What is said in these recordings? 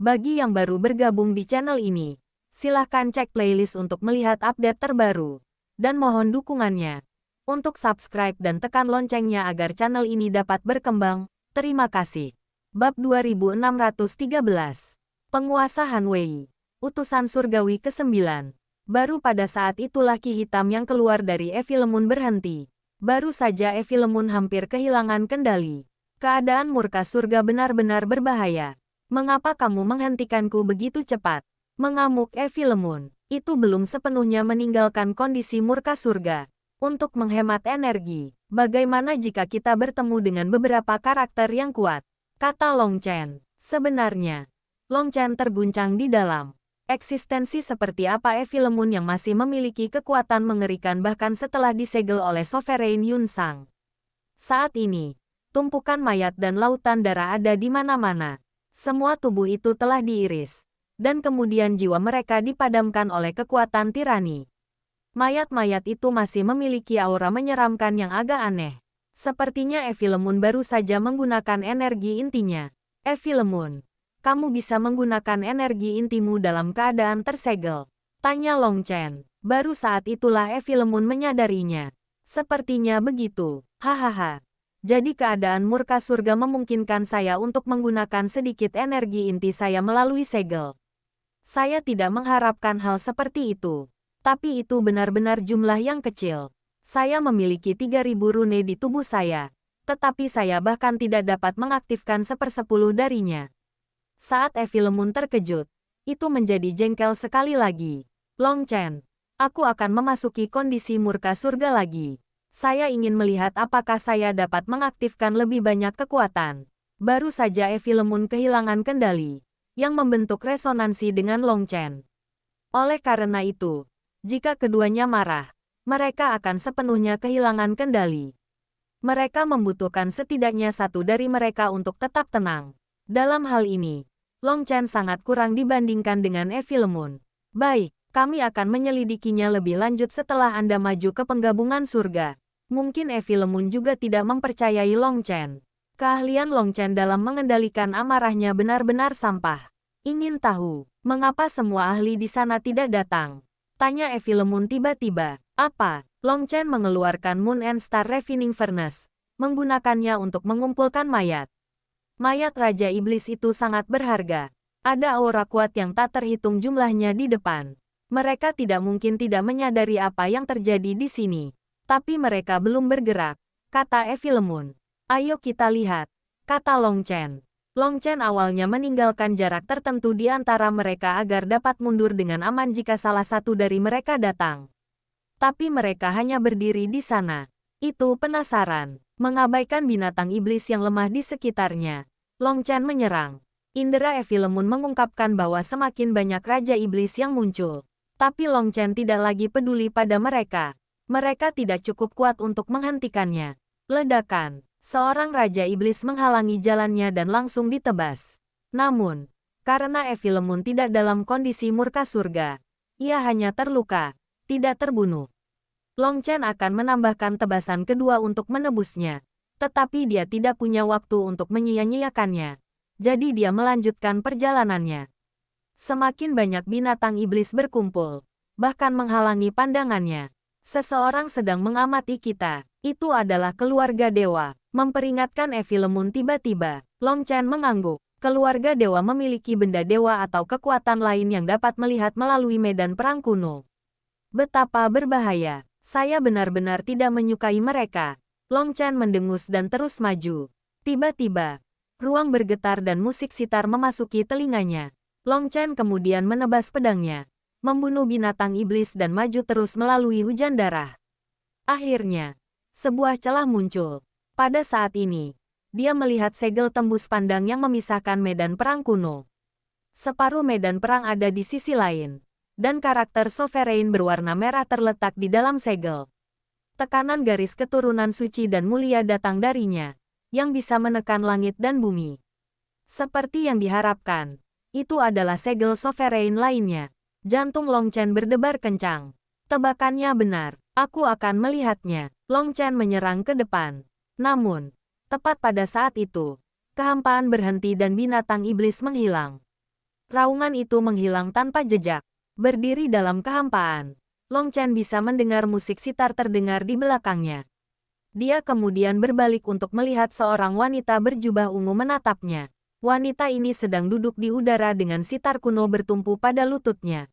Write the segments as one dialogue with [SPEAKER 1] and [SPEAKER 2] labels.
[SPEAKER 1] Bagi yang baru bergabung di channel ini, silahkan cek playlist untuk melihat update terbaru. Dan mohon dukungannya untuk subscribe dan tekan loncengnya agar channel ini dapat berkembang. Terima kasih. Bab 2613. Penguasa Han Wei. Utusan surgawi ke-9. Baru pada saat itulah Ki Hitam yang keluar dari Evi Lemun berhenti. Baru saja Evi Lemun hampir kehilangan kendali. Keadaan murka surga benar-benar berbahaya. Mengapa kamu menghentikanku begitu cepat? Mengamuk Evi Lemun. Itu belum sepenuhnya meninggalkan kondisi murka surga. Untuk menghemat energi, bagaimana jika kita bertemu dengan beberapa karakter yang kuat? Kata Long Chen. Sebenarnya, Long Chen terguncang di dalam. Eksistensi seperti apa Evi Lemun yang masih memiliki kekuatan mengerikan bahkan setelah disegel oleh Sovereign Yun Sang. Saat ini, tumpukan mayat dan lautan darah ada di mana-mana. Semua tubuh itu telah diiris. Dan kemudian jiwa mereka dipadamkan oleh kekuatan tirani. Mayat-mayat itu masih memiliki aura menyeramkan yang agak aneh. Sepertinya Evi Lemun baru saja menggunakan energi intinya. Evi Lemun, kamu bisa menggunakan energi intimu dalam keadaan tersegel? Tanya Long Chen. Baru saat itulah Evi Lemun menyadarinya. Sepertinya begitu. Hahaha. Jadi keadaan murka surga memungkinkan saya untuk menggunakan sedikit energi inti saya melalui segel. Saya tidak mengharapkan hal seperti itu. Tapi itu benar-benar jumlah yang kecil. Saya memiliki 3.000 rune di tubuh saya. Tetapi saya bahkan tidak dapat mengaktifkan 1/10 darinya. Saat Evi Lemun terkejut, itu menjadi jengkel sekali lagi. Long Chen, aku akan memasuki kondisi murka surga lagi. Saya ingin melihat apakah saya dapat mengaktifkan lebih banyak kekuatan. Baru saja Evi Lemun kehilangan kendali, yang membentuk resonansi dengan Long Chen. Oleh karena itu, jika keduanya marah, mereka akan sepenuhnya kehilangan kendali. Mereka membutuhkan setidaknya satu dari mereka untuk tetap tenang. Dalam hal ini, Long Chen sangat kurang dibandingkan dengan Evi Lemun. Baik, kami akan menyelidikinya lebih lanjut setelah Anda maju ke penggabungan surga. Mungkin Evi Lemun juga tidak mempercayai Long Chen. Keahlian Long Chen dalam mengendalikan amarahnya benar-benar sampah. Ingin tahu, mengapa semua ahli di sana tidak datang? Tanya Evi Lemun tiba-tiba. Apa? Long Chen mengeluarkan Moon and Star Refining Furnace, menggunakannya untuk mengumpulkan mayat. Mayat Raja Iblis itu sangat berharga. Ada aura kuat yang tak terhitung jumlahnya di depan. Mereka tidak mungkin tidak menyadari apa yang terjadi di sini. Tapi mereka belum bergerak, kata Evi Lemun. Ayo kita lihat, kata Long Chen. Long Chen awalnya meninggalkan jarak tertentu di antara mereka agar dapat mundur dengan aman jika salah satu dari mereka datang. Tapi mereka hanya berdiri di sana. Itu penasaran, mengabaikan binatang iblis yang lemah di sekitarnya. Long Chen menyerang. Indera Evi Lemun mengungkapkan bahwa semakin banyak Raja Iblis yang muncul. Tapi Long Chen tidak lagi peduli pada mereka. Mereka tidak cukup kuat untuk menghentikannya. Ledakan. Seorang Raja Iblis menghalangi jalannya dan langsung ditebas. Namun, karena Evi Lemun tidak dalam kondisi murka surga, ia hanya terluka, tidak terbunuh. Long Chen akan menambahkan tebasan kedua untuk menebusnya. Tetapi dia tidak punya waktu untuk menyia-nyiakannya. Jadi dia melanjutkan perjalanannya. Semakin banyak binatang iblis berkumpul, bahkan menghalangi pandangannya. Seseorang sedang mengamati kita. Itu adalah keluarga dewa. Memperingatkan Evi Lemun tiba-tiba. Long Chen mengangguk. Keluarga dewa memiliki benda dewa atau kekuatan lain yang dapat melihat melalui medan perang kuno. Betapa berbahaya. Saya benar-benar tidak menyukai mereka. Long Chen mendengus dan terus maju. Tiba-tiba, ruang bergetar dan musik sitar memasuki telinganya. Long Chen kemudian menebas pedangnya, membunuh binatang iblis dan maju terus melalui hujan darah. Akhirnya, sebuah celah muncul. Pada saat ini, dia melihat segel tembus pandang yang memisahkan medan perang kuno. Separuh medan perang ada di sisi lain, dan karakter Sovereign berwarna merah terletak di dalam segel. Tekanan garis keturunan suci dan mulia datang darinya, yang bisa menekan langit dan bumi. Seperti yang diharapkan, itu adalah segel Sovereign lainnya. Jantung Long Chen berdebar kencang. Tebakannya benar, aku akan melihatnya. Long Chen menyerang ke depan. Namun, tepat pada saat itu, kehampaan berhenti dan binatang iblis menghilang. Raungan itu menghilang tanpa jejak. Berdiri dalam kehampaan, Long Chen bisa mendengar musik sitar terdengar di belakangnya. Dia kemudian berbalik untuk melihat seorang wanita berjubah ungu menatapnya. Wanita ini sedang duduk di udara dengan sitar kuno bertumpu pada lututnya.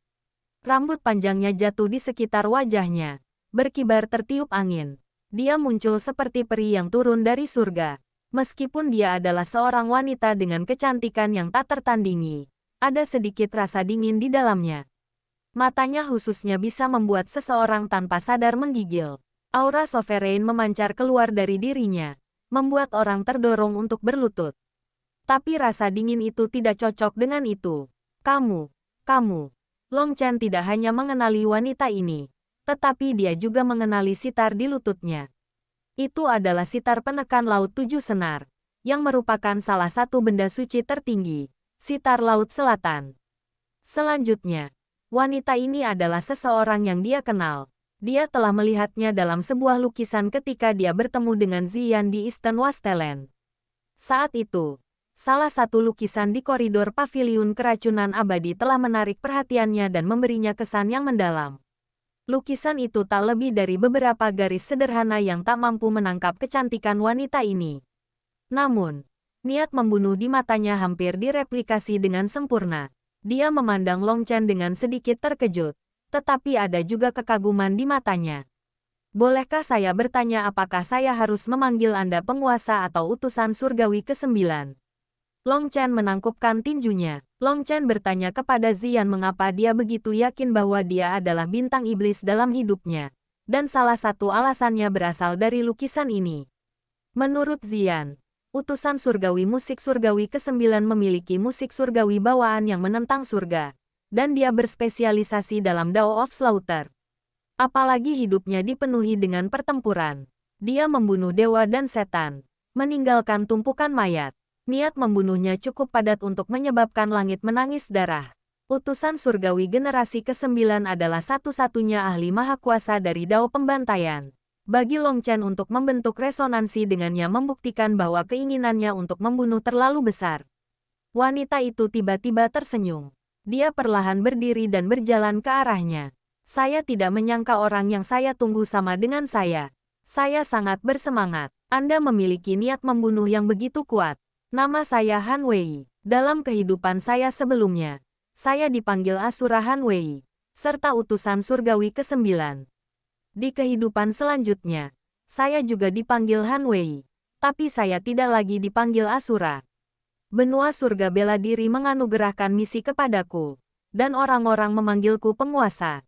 [SPEAKER 1] Rambut panjangnya jatuh di sekitar wajahnya, berkibar tertiup angin. Dia muncul seperti peri yang turun dari surga. Meskipun dia adalah seorang wanita dengan kecantikan yang tak tertandingi, ada sedikit rasa dingin di dalamnya. Matanya khususnya bisa membuat seseorang tanpa sadar menggigil. Aura sovereign memancar keluar dari dirinya, membuat orang terdorong untuk berlutut. Tapi rasa dingin itu tidak cocok dengan itu. Kamu. Long Chen tidak hanya mengenali wanita ini, tetapi dia juga mengenali sitar di lututnya. Itu adalah sitar penekan Laut Tujuh Senar, yang merupakan salah satu benda suci tertinggi, sitar Laut Selatan. Selanjutnya, wanita ini adalah seseorang yang dia kenal. Dia telah melihatnya dalam sebuah lukisan ketika dia bertemu dengan Ziyan di Eastern Wasteland. Saat itu, salah satu lukisan di koridor paviliun keracunan abadi telah menarik perhatiannya dan memberinya kesan yang mendalam. Lukisan itu tak lebih dari beberapa garis sederhana yang tak mampu menangkap kecantikan wanita ini. Namun, niat membunuh di matanya hampir direplikasi dengan sempurna. Dia memandang Long Chen dengan sedikit terkejut, tetapi ada juga kekaguman di matanya. Bolehkah saya bertanya apakah saya harus memanggil Anda penguasa atau utusan surgawi ke-9? Long Chen menangkupkan tinjunya. Long Chen bertanya kepada Ziyan mengapa dia begitu yakin bahwa dia adalah bintang iblis dalam hidupnya. Dan salah satu alasannya berasal dari lukisan ini. Menurut Ziyan, utusan surgawi musik surgawi ke-9 memiliki musik surgawi bawaan yang menentang surga. Dan dia berspesialisasi dalam Dao of Slaughter. Apalagi hidupnya dipenuhi dengan pertempuran. Dia membunuh dewa dan setan, meninggalkan tumpukan mayat. Niat membunuhnya cukup padat untuk menyebabkan langit menangis darah. Utusan surgawi generasi ke-9 adalah satu-satunya ahli maha kuasa dari Dao pembantaian. Bagi Long Chen untuk membentuk resonansi dengannya membuktikan bahwa keinginannya untuk membunuh terlalu besar. Wanita itu tiba-tiba tersenyum. Dia perlahan berdiri dan berjalan ke arahnya. Saya tidak menyangka orang yang saya tunggu sama dengan saya. Saya sangat bersemangat. Anda memiliki niat membunuh yang begitu kuat. Nama saya Han Wei. Dalam kehidupan saya sebelumnya, saya dipanggil Asura Han Wei, serta utusan surgawi ke-9. Di kehidupan selanjutnya, saya juga dipanggil Han Wei, tapi saya tidak lagi dipanggil Asura. Benua surga bela diri menganugerahkan misi kepadaku, dan orang-orang memanggilku penguasa.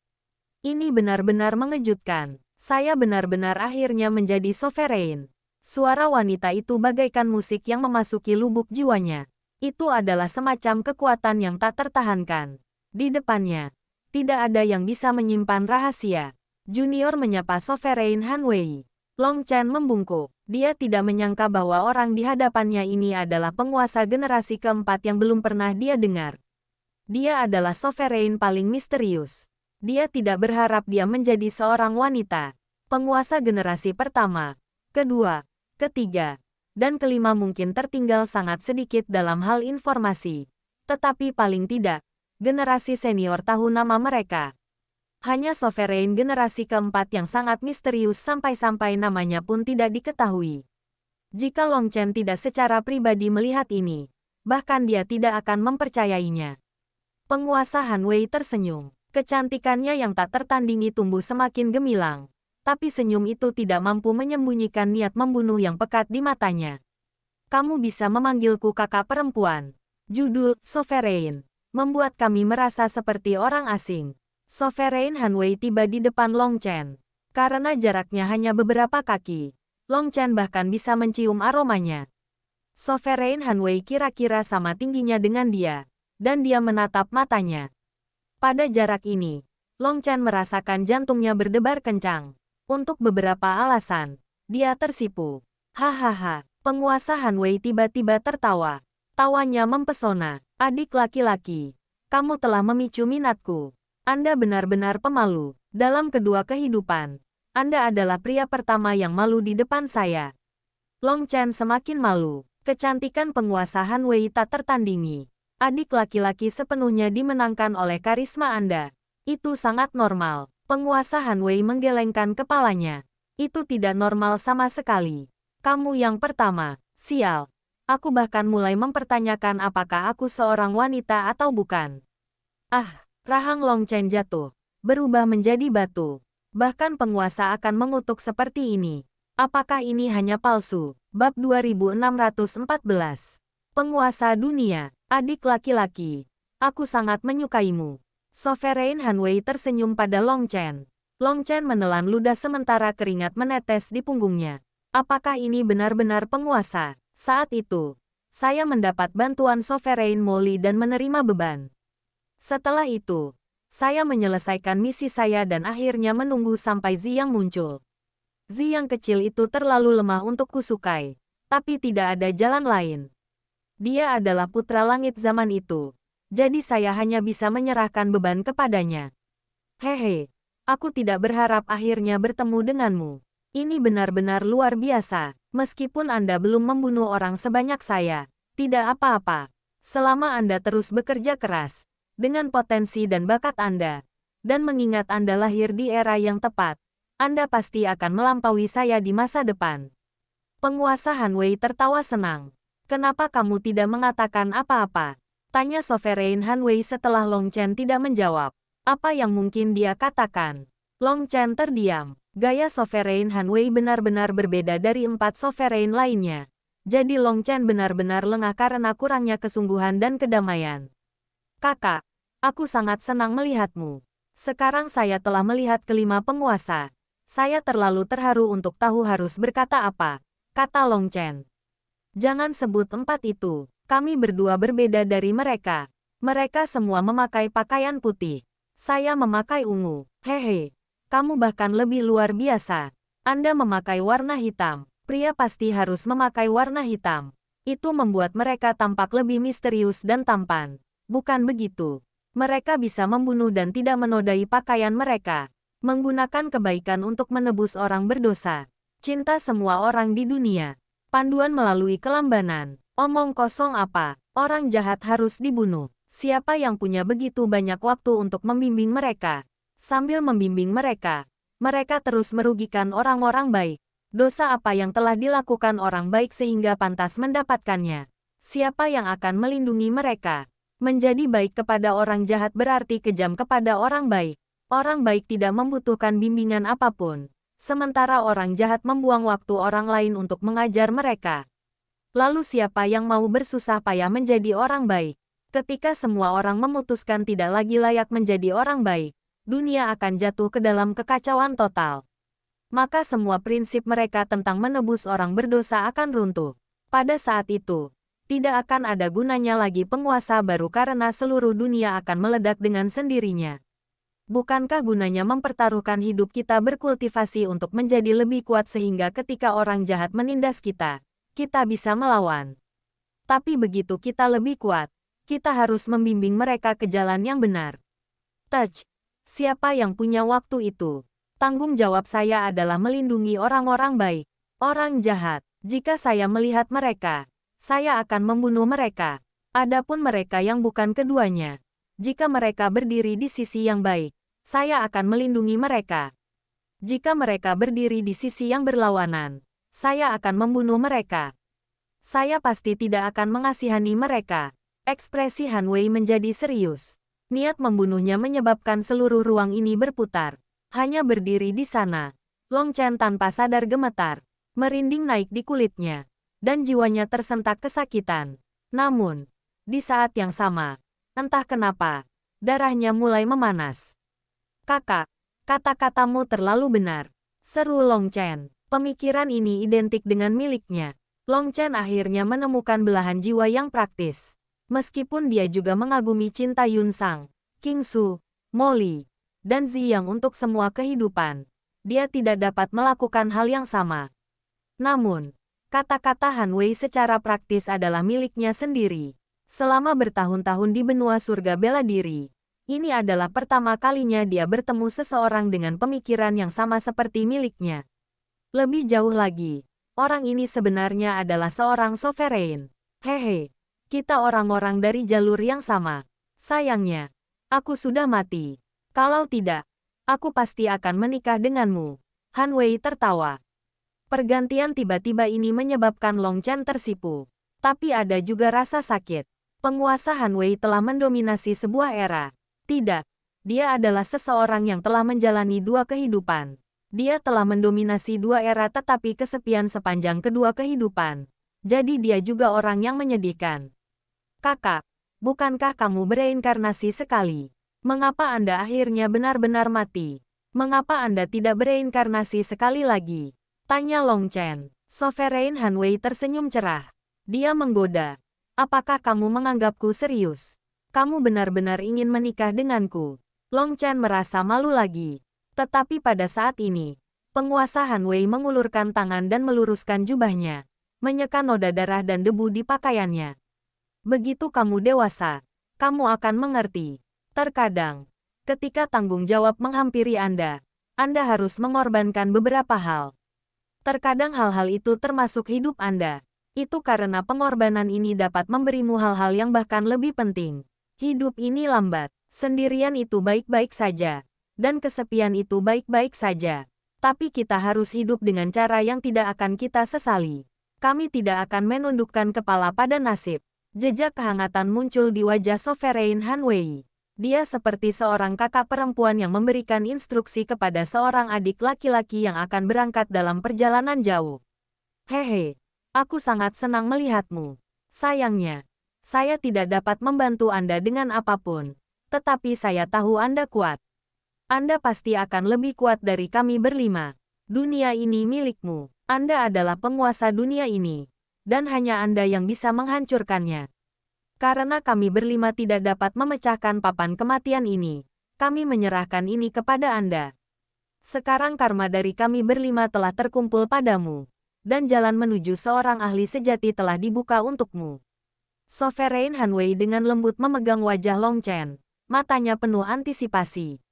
[SPEAKER 1] Ini benar-benar mengejutkan. Saya benar-benar akhirnya menjadi sovereign. Suara wanita itu bagaikan musik yang memasuki lubuk jiwanya. Itu adalah semacam kekuatan yang tak tertahankan. Di depannya, tidak ada yang bisa menyimpan rahasia. Junior menyapa sovereign Han Wei. Long Chen membungkuk. Dia tidak menyangka bahwa orang di hadapannya ini adalah penguasa generasi keempat yang belum pernah dia dengar. Dia adalah sovereign paling misterius. Dia tidak berharap dia menjadi seorang wanita. Penguasa generasi pertama, kedua, ketiga, dan kelima mungkin tertinggal sangat sedikit dalam hal informasi. Tetapi paling tidak, generasi senior tahu nama mereka. Hanya sovereign generasi keempat yang sangat misterius sampai-sampai namanya pun tidak diketahui. Jika Long Chen tidak secara pribadi melihat ini, bahkan dia tidak akan mempercayainya. Penguasa Han Wei tersenyum. Kecantikannya yang tak tertandingi tumbuh semakin gemilang. Tapi senyum itu tidak mampu menyembunyikan niat membunuh yang pekat di matanya. Kamu bisa memanggilku kakak perempuan. Judul, Sovereign, membuat kami merasa seperti orang asing. Sovereign Han Wei tiba di depan Long Chen. Karena jaraknya hanya beberapa kaki, Long Chen bahkan bisa mencium aromanya. Sovereign Han Wei kira-kira sama tingginya dengan dia, dan dia menatap matanya. Pada jarak ini, Long Chen merasakan jantungnya berdebar kencang. Untuk beberapa alasan, dia tersipu. Hahaha, penguasa Han Wei tiba-tiba tertawa. Tawanya mempesona. Adik laki-laki, kamu telah memicu minatku. Anda benar-benar pemalu. Dalam kedua kehidupan, Anda adalah pria pertama yang malu di depan saya. Long Chen semakin malu. Kecantikan penguasa Han Wei tak tertandingi. Adik laki-laki sepenuhnya dimenangkan oleh karisma Anda. Itu sangat normal. Penguasa Han Wei menggelengkan kepalanya. Itu tidak normal sama sekali. Kamu yang pertama, sial. Aku bahkan mulai mempertanyakan apakah aku seorang wanita atau bukan. Ah, rahang Long Chen jatuh, berubah menjadi batu. Bahkan penguasa akan mengutuk seperti ini. Apakah ini hanya palsu? Bab 2614. Penguasa dunia, adik laki-laki. Aku sangat menyukaimu. Sovereign Han Wei tersenyum pada Long Chen. Long Chen menelan ludah sementara keringat menetes di punggungnya. Apakah ini benar-benar penguasa? Saat itu, saya mendapat bantuan Sovereign Molly dan menerima beban. Setelah itu, saya menyelesaikan misi saya dan akhirnya menunggu sampai Ziyang muncul. Ziyang kecil itu terlalu lemah untuk kusukai, tapi tidak ada jalan lain. Dia adalah putra langit zaman itu, jadi saya hanya bisa menyerahkan beban kepadanya. Hehe, aku tidak berharap akhirnya bertemu denganmu. Ini benar-benar luar biasa, meskipun Anda belum membunuh orang sebanyak saya, tidak apa-apa. Selama Anda terus bekerja keras, dengan potensi dan bakat Anda, dan mengingat Anda lahir di era yang tepat, Anda pasti akan melampaui saya di masa depan. Penguasa Han Wei tertawa senang. Kenapa kamu tidak mengatakan apa-apa? Tanya Sovereign Han Wei setelah Long Chen tidak menjawab. Apa yang mungkin dia katakan? Long Chen terdiam. Gaya Sovereign Han Wei benar-benar berbeda dari 4 Sovereign lainnya. Jadi Long Chen benar-benar lengah karena kurangnya kesungguhan dan kedamaian. Kakak, aku sangat senang melihatmu. Sekarang saya telah melihat kelima penguasa. Saya terlalu terharu untuk tahu harus berkata apa, kata Long Chen. Jangan sebut 4 itu, kami berdua berbeda dari mereka. Mereka semua memakai pakaian putih. Saya memakai ungu, hehe. Kamu bahkan lebih luar biasa. Anda memakai warna hitam, pria pasti harus memakai warna hitam. Itu membuat mereka tampak lebih misterius dan tampan. Bukan begitu. Mereka bisa membunuh dan tidak menodai pakaian mereka. Menggunakan kebaikan untuk menebus orang berdosa. Cinta semua orang di dunia. Panduan melalui kelambanan. Omong kosong apa? Orang jahat harus dibunuh. Siapa yang punya begitu banyak waktu untuk membimbing mereka? Sambil membimbing mereka, mereka terus merugikan orang-orang baik. Dosa apa yang telah dilakukan orang baik sehingga pantas mendapatkannya? Siapa yang akan melindungi mereka? Menjadi baik kepada orang jahat berarti kejam kepada orang baik. Orang baik tidak membutuhkan bimbingan apapun. Sementara orang jahat membuang waktu orang lain untuk mengajar mereka. Lalu siapa yang mau bersusah payah menjadi orang baik? Ketika semua orang memutuskan tidak lagi layak menjadi orang baik, dunia akan jatuh ke dalam kekacauan total. Maka semua prinsip mereka tentang menebus orang berdosa akan runtuh. Pada saat itu, tidak akan ada gunanya lagi penguasa baru karena seluruh dunia akan meledak dengan sendirinya. Bukankah gunanya mempertaruhkan hidup kita berkultivasi untuk menjadi lebih kuat sehingga ketika orang jahat menindas kita, kita bisa melawan. Tapi begitu kita lebih kuat, kita harus membimbing mereka ke jalan yang benar. Touch. Siapa yang punya waktu itu? Tanggung jawab saya adalah melindungi orang-orang baik. Orang jahat, jika saya melihat mereka, saya akan membunuh mereka. Adapun mereka yang bukan keduanya, jika mereka berdiri di sisi yang baik, saya akan melindungi mereka. Jika mereka berdiri di sisi yang berlawanan, saya akan membunuh mereka. Saya pasti tidak akan mengasihani mereka. Ekspresi Han Wei menjadi serius. Niat membunuhnya menyebabkan seluruh ruang ini berputar. Hanya berdiri di sana, Long Chen tanpa sadar gemetar. Merinding naik di kulitnya. Dan jiwanya tersentak kesakitan. Namun, di saat yang sama, entah kenapa, darahnya mulai memanas. Kakak, kata-katamu terlalu benar. Seru Long Chen. Pemikiran ini identik dengan miliknya. Long Chen akhirnya menemukan belahan jiwa yang praktis. Meskipun dia juga mengagumi cinta Yun Sang, King Su, Molly, dan Ziyang untuk semua kehidupan, dia tidak dapat melakukan hal yang sama. Namun, kata-kata Han Wei secara praktis adalah miliknya sendiri. Selama bertahun-tahun di benua surga bela diri, ini adalah pertama kalinya dia bertemu seseorang dengan pemikiran yang sama seperti miliknya. Lebih jauh lagi, orang ini sebenarnya adalah seorang sovereign. Hehe, Kita orang-orang dari jalur yang sama. Sayangnya, aku sudah mati. Kalau tidak, aku pasti akan menikah denganmu. Han Wei tertawa. Pergantian tiba-tiba ini menyebabkan Long Chen tersipu. Tapi ada juga rasa sakit. Penguasa Han Wei telah mendominasi sebuah era. Tidak, dia adalah seseorang yang telah menjalani dua kehidupan. Dia telah mendominasi dua era tetapi kesepian sepanjang kedua kehidupan. Jadi dia juga orang yang menyedihkan. Kakak, bukankah kamu bereinkarnasi sekali? Mengapa Anda akhirnya benar-benar mati? Mengapa Anda tidak bereinkarnasi sekali lagi? Tanya Long Chen. Sovereign Han Wei tersenyum cerah. Dia menggoda. Apakah kamu menganggapku serius? Kamu benar-benar ingin menikah denganku? Long Chen merasa malu lagi. Tetapi pada saat ini, penguasa Han Wei mengulurkan tangan dan meluruskan jubahnya, menyeka noda darah dan debu di pakaiannya. Begitu kamu dewasa, kamu akan mengerti. Terkadang, ketika tanggung jawab menghampiri Anda harus mengorbankan beberapa hal. Terkadang hal-hal itu termasuk hidup Anda. Itu karena pengorbanan ini dapat memberimu hal-hal yang bahkan lebih penting. Hidup ini lambat, sendirian itu baik-baik saja, dan kesepian itu baik-baik saja. Tapi kita harus hidup dengan cara yang tidak akan kita sesali. Kami tidak akan menundukkan kepala pada nasib. Jejak kehangatan muncul di wajah Sovereign Han Wei. Dia seperti seorang kakak perempuan yang memberikan instruksi kepada seorang adik laki-laki yang akan berangkat dalam perjalanan jauh. Hehe, aku sangat senang melihatmu. Sayangnya, saya tidak dapat membantu Anda dengan apapun. Tetapi saya tahu Anda kuat. Anda pasti akan lebih kuat dari kami berlima. Dunia ini milikmu. Anda adalah penguasa dunia ini. Dan hanya Anda yang bisa menghancurkannya. Karena kami berlima tidak dapat memecahkan papan kematian ini, kami menyerahkan ini kepada Anda. Sekarang karma dari kami berlima telah terkumpul padamu, dan jalan menuju seorang ahli sejati telah dibuka untukmu. Sovereign Han Wei dengan lembut memegang wajah Long Chen, matanya penuh antisipasi.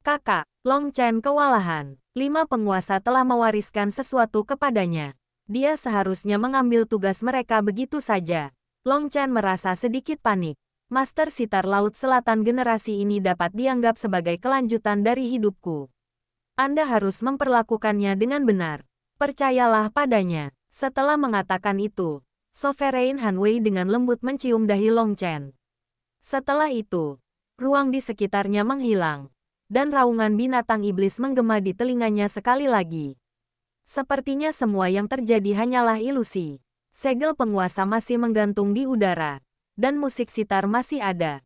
[SPEAKER 1] Kakak, Long Chen kewalahan. 5 penguasa telah mewariskan sesuatu kepadanya. Dia seharusnya mengambil tugas mereka begitu saja. Long Chen merasa sedikit panik. Master Sitar Laut Selatan generasi ini dapat dianggap sebagai kelanjutan dari hidupku. Anda harus memperlakukannya dengan benar. Percayalah padanya. Setelah mengatakan itu, Sovereign Han Wei dengan lembut mencium dahi Long Chen. Setelah itu, ruang di sekitarnya menghilang, dan raungan binatang iblis menggema di telinganya sekali lagi. Sepertinya semua yang terjadi hanyalah ilusi. Segel penguasa masih menggantung di udara, dan musik sitar masih ada.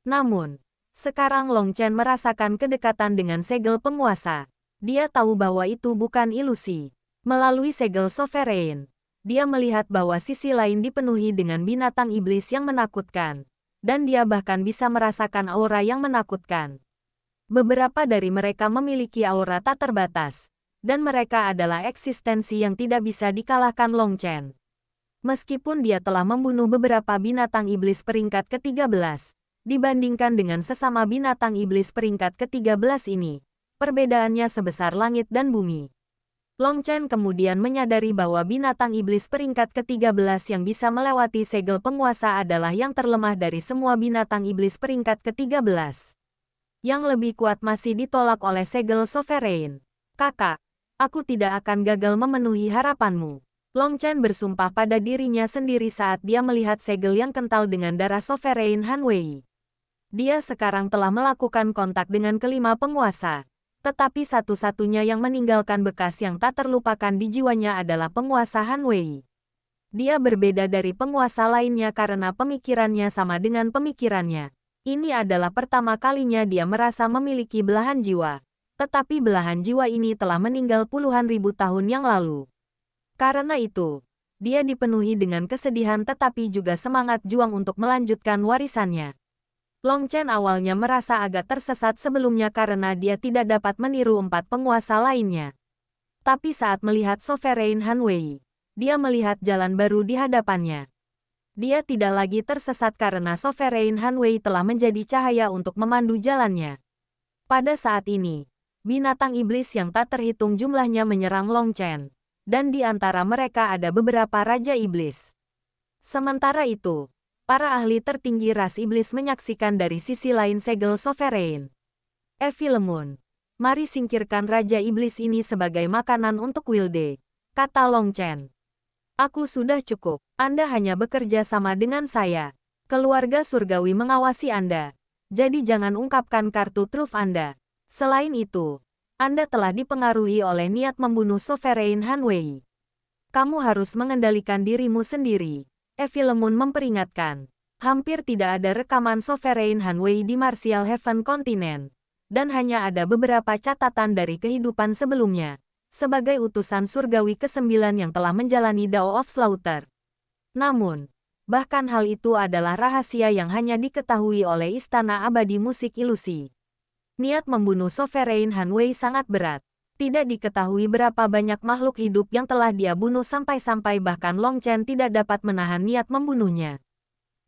[SPEAKER 1] Namun, sekarang Long Chen merasakan kedekatan dengan segel penguasa. Dia tahu bahwa itu bukan ilusi. Melalui segel Sovereign, dia melihat bahwa sisi lain dipenuhi dengan binatang iblis yang menakutkan, dan dia bahkan bisa merasakan aura yang menakutkan. Beberapa dari mereka memiliki aura tak terbatas, dan mereka adalah eksistensi yang tidak bisa dikalahkan Long Chen. Meskipun dia telah membunuh beberapa binatang iblis peringkat ke-13, dibandingkan dengan sesama binatang iblis peringkat ke-13 ini, perbedaannya sebesar langit dan bumi. Long Chen kemudian menyadari bahwa binatang iblis peringkat ke-13 yang bisa melewati segel penguasa adalah yang terlemah dari semua binatang iblis peringkat ke-13. Yang lebih kuat masih ditolak oleh segel Sovereign. Kakak, aku tidak akan gagal memenuhi harapanmu. Long Chen bersumpah pada dirinya sendiri saat dia melihat segel yang kental dengan darah Sovereign Han Wei. Dia sekarang telah melakukan kontak dengan kelima penguasa. Tetapi satu-satunya yang meninggalkan bekas yang tak terlupakan di jiwanya adalah penguasa Han Wei. Dia berbeda dari penguasa lainnya karena pemikirannya sama dengan pemikirannya. Ini adalah pertama kalinya dia merasa memiliki belahan jiwa. Tetapi belahan jiwa ini telah meninggal puluhan ribu tahun yang lalu. Karena itu, dia dipenuhi dengan kesedihan tetapi juga semangat juang untuk melanjutkan warisannya. Long Chen awalnya merasa agak tersesat sebelumnya karena dia tidak dapat meniru 4 penguasa lainnya. Tapi saat melihat Sovereign Han Wei, dia melihat jalan baru di hadapannya. Dia tidak lagi tersesat karena Sovereign Han Wei telah menjadi cahaya untuk memandu jalannya. Pada saat ini, binatang iblis yang tak terhitung jumlahnya menyerang Long Chen. Dan di antara mereka ada beberapa raja iblis. Sementara itu, para ahli tertinggi ras iblis menyaksikan dari sisi lain segel Sovereign. Philemon, mari singkirkan Raja Iblis ini sebagai makanan untuk Wilde, kata Long Chen. Aku sudah cukup, Anda hanya bekerja sama dengan saya. Keluarga surgawi mengawasi Anda, jadi jangan ungkapkan kartu truf Anda. Selain itu, Anda telah dipengaruhi oleh niat membunuh Sovereign Han Wei. Kamu harus mengendalikan dirimu sendiri. Philemon memperingatkan. Hampir tidak ada rekaman Sovereign Han Wei di Martial Heaven Continent. Dan hanya ada beberapa catatan dari kehidupan sebelumnya. Sebagai utusan surgawi ke-9 yang telah menjalani Dao of Slaughter. Namun, bahkan hal itu adalah rahasia yang hanya diketahui oleh Istana Abadi Musik Ilusi. Niat membunuh Sovereign Han Wei sangat berat. Tidak diketahui berapa banyak makhluk hidup yang telah dia bunuh sampai-sampai bahkan Long Chen tidak dapat menahan niat membunuhnya.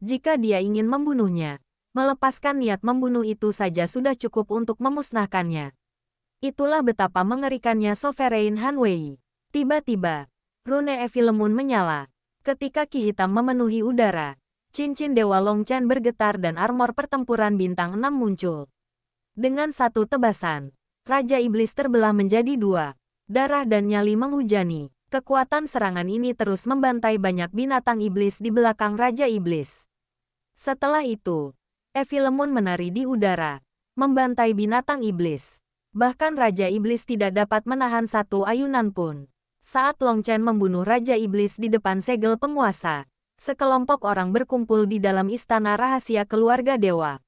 [SPEAKER 1] Jika dia ingin membunuhnya, melepaskan niat membunuh itu saja sudah cukup untuk memusnahkannya. Itulah betapa mengerikannya Sovereign Han Wei. Tiba-tiba, rune Philemon menyala. Ketika ki hitam memenuhi udara, cincin Dewa Long Chen bergetar dan armor pertempuran bintang 6 muncul. Dengan satu tebasan, Raja Iblis terbelah menjadi 2. Darah dan nyali menghujani. Kekuatan serangan ini terus membantai banyak binatang iblis di belakang Raja Iblis. Setelah itu, Philemon menari di udara, membantai binatang iblis. Bahkan Raja Iblis tidak dapat menahan satu ayunan pun. Saat Long Chen membunuh Raja Iblis di depan segel penguasa, sekelompok orang berkumpul di dalam istana rahasia keluarga dewa.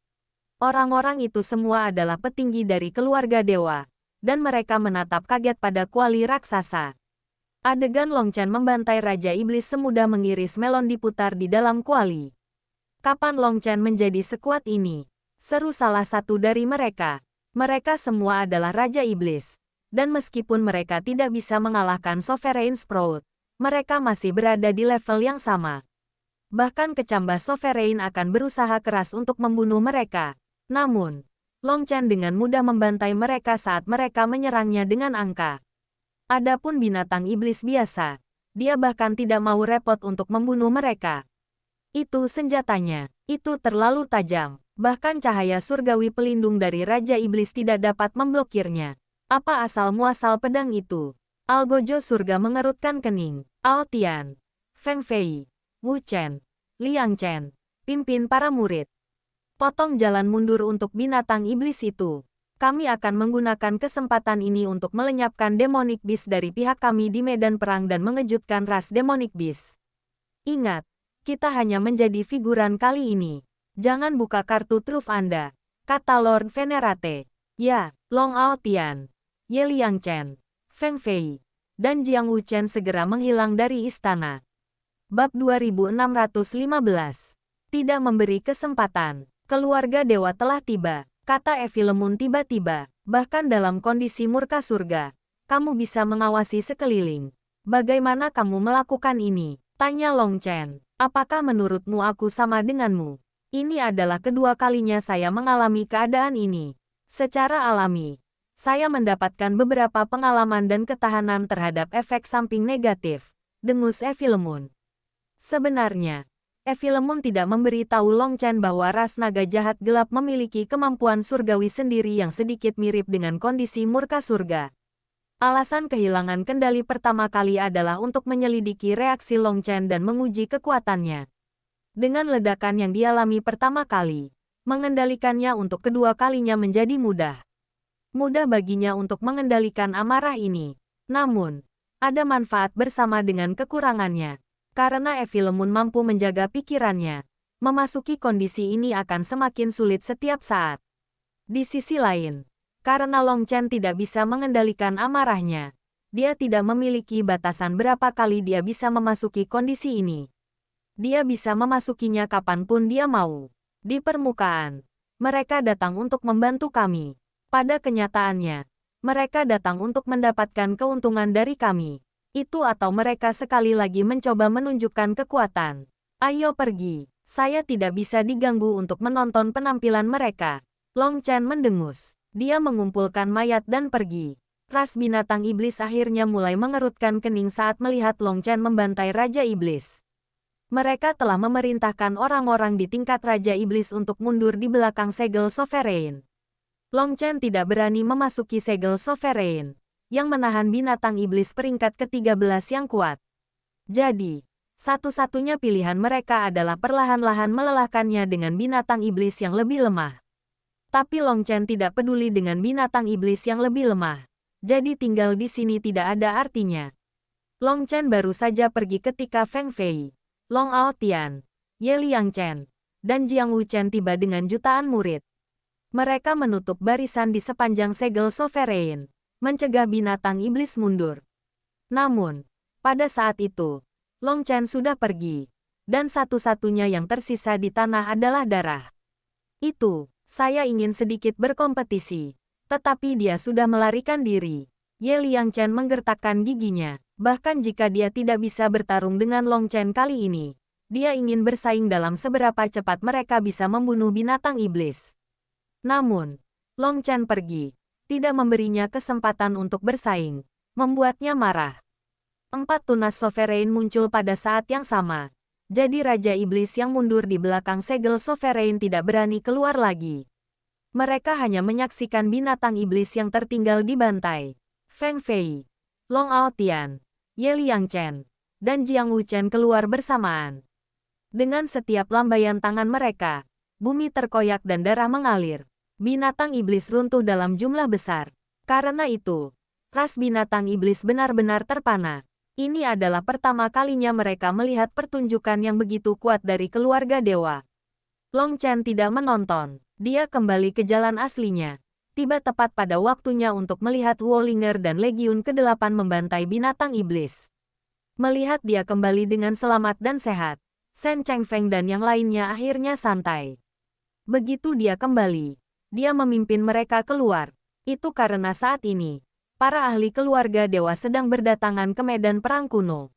[SPEAKER 1] Orang-orang itu semua adalah petinggi dari keluarga dewa, dan mereka menatap kaget pada kuali raksasa. Adegan Long Chen membantai Raja Iblis semudah mengiris melon diputar di dalam kuali. Kapan Long Chen menjadi sekuat ini? Seru salah satu dari mereka. Mereka semua adalah Raja Iblis. Dan meskipun mereka tidak bisa mengalahkan Sovereign Sprout, mereka masih berada di level yang sama. Bahkan kecambah Sovereign akan berusaha keras untuk membunuh mereka. Namun, Long Chen dengan mudah membantai mereka saat mereka menyerangnya dengan angka. Adapun binatang iblis biasa, dia bahkan tidak mau repot untuk membunuh mereka. Itu senjatanya, itu terlalu tajam. Bahkan cahaya surgawi pelindung dari Raja Iblis tidak dapat memblokirnya. Apa asal-muasal pedang itu? Algojo surga mengerutkan kening. Ao Tian, Feng Fei, Wu Chen, Liang Chen, pimpin para murid. Potong jalan mundur untuk binatang iblis itu. Kami akan menggunakan kesempatan ini untuk melenyapkan Demonic Beast dari pihak kami di medan perang dan mengejutkan ras Demonic Beast. Ingat, kita hanya menjadi figuran kali ini. Jangan buka kartu truf Anda, kata Lord Venerate. Ya, Long Ao Tian, Ye Liang Chen, Feng Fei, dan Jiang Wu Chen segera menghilang dari istana. Bab 2615. Tidak memberi kesempatan. Keluarga dewa telah tiba, kata Philemon tiba-tiba. Bahkan dalam kondisi murka surga, kamu bisa mengawasi sekeliling. Bagaimana kamu melakukan ini? Tanya Long Chen. Apakah menurutmu aku sama denganmu? Ini adalah kedua kalinya saya mengalami keadaan ini. Secara alami, saya mendapatkan beberapa pengalaman dan ketahanan terhadap efek samping negatif, dengus Philemon. Sebenarnya, Philemon tidak memberitahu Long Chen bahwa ras naga jahat gelap memiliki kemampuan surgawi sendiri yang sedikit mirip dengan kondisi murka surga. Alasan kehilangan kendali pertama kali adalah untuk menyelidiki reaksi Long Chen dan menguji kekuatannya. Dengan ledakan yang dialami pertama kali, mengendalikannya untuk kedua kalinya menjadi mudah. Mudah baginya untuk mengendalikan amarah ini. Namun, ada manfaat bersama dengan kekurangannya. Karena Philemon mampu menjaga pikirannya, memasuki kondisi ini akan semakin sulit setiap saat. Di sisi lain, karena Long Chen tidak bisa mengendalikan amarahnya, dia tidak memiliki batasan berapa kali dia bisa memasuki kondisi ini. Dia bisa memasukinya kapanpun dia mau. Di permukaan, mereka datang untuk membantu kami. Pada kenyataannya, mereka datang untuk mendapatkan keuntungan dari kami. Itu atau mereka sekali lagi mencoba menunjukkan kekuatan. Ayo pergi, saya tidak bisa diganggu untuk menonton penampilan mereka. Long Chen mendengus. Dia mengumpulkan mayat dan pergi. Ras binatang iblis akhirnya mulai mengerutkan kening saat melihat Long Chen membantai Raja Iblis. Mereka telah memerintahkan orang-orang di tingkat Raja Iblis untuk mundur di belakang segel Sovereign. Long Chen tidak berani memasuki segel Sovereign, yang menahan binatang iblis peringkat ke-13 yang kuat. Jadi, satu-satunya pilihan mereka adalah perlahan-lahan melelahkannya dengan binatang iblis yang lebih lemah. Tapi Long Chen tidak peduli dengan binatang iblis yang lebih lemah. Jadi tinggal di sini tidak ada artinya. Long Chen baru saja pergi ketika Feng Fei, Long Ao Tian, Ye Liang Chen, dan Jiang Wu Chen tiba dengan jutaan murid. Mereka menutup barisan di sepanjang segel Sovereign, mencegah binatang iblis mundur. Namun, pada saat itu, Long Chen sudah pergi, dan satu-satunya yang tersisa di tanah adalah darah. Itu, saya ingin sedikit berkompetisi, tetapi dia sudah melarikan diri. Ye Liang Chen menggertakkan giginya. Bahkan jika dia tidak bisa bertarung dengan Long Chen kali ini, dia ingin bersaing dalam seberapa cepat mereka bisa membunuh binatang iblis. Namun, Long Chen pergi, tidak memberinya kesempatan untuk bersaing, membuatnya marah. 4 tunas Sovereign muncul pada saat yang sama. Jadi Raja Iblis yang mundur di belakang segel Sovereign tidak berani keluar lagi. Mereka hanya menyaksikan binatang iblis yang tertinggal dibantai. Feng Fei, Long Ao Tian, Ye Liang Chen, dan Jiang Wu Chen keluar bersamaan. Dengan setiap lambaian tangan mereka, bumi terkoyak dan darah mengalir. Binatang iblis runtuh dalam jumlah besar. Karena itu, ras binatang iblis benar-benar terpana. Ini adalah pertama kalinya mereka melihat pertunjukan yang begitu kuat dari keluarga dewa. Long Chen tidak menonton. Dia kembali ke jalan aslinya. Tiba tepat pada waktunya untuk melihat Wollinger dan Legiun ke-8 membantai binatang iblis. Melihat dia kembali dengan selamat dan sehat, Shen Chengfeng dan yang lainnya akhirnya santai. Begitu dia kembali, dia memimpin mereka keluar. Itu karena saat ini, para ahli keluarga dewa sedang berdatangan ke medan perang kuno.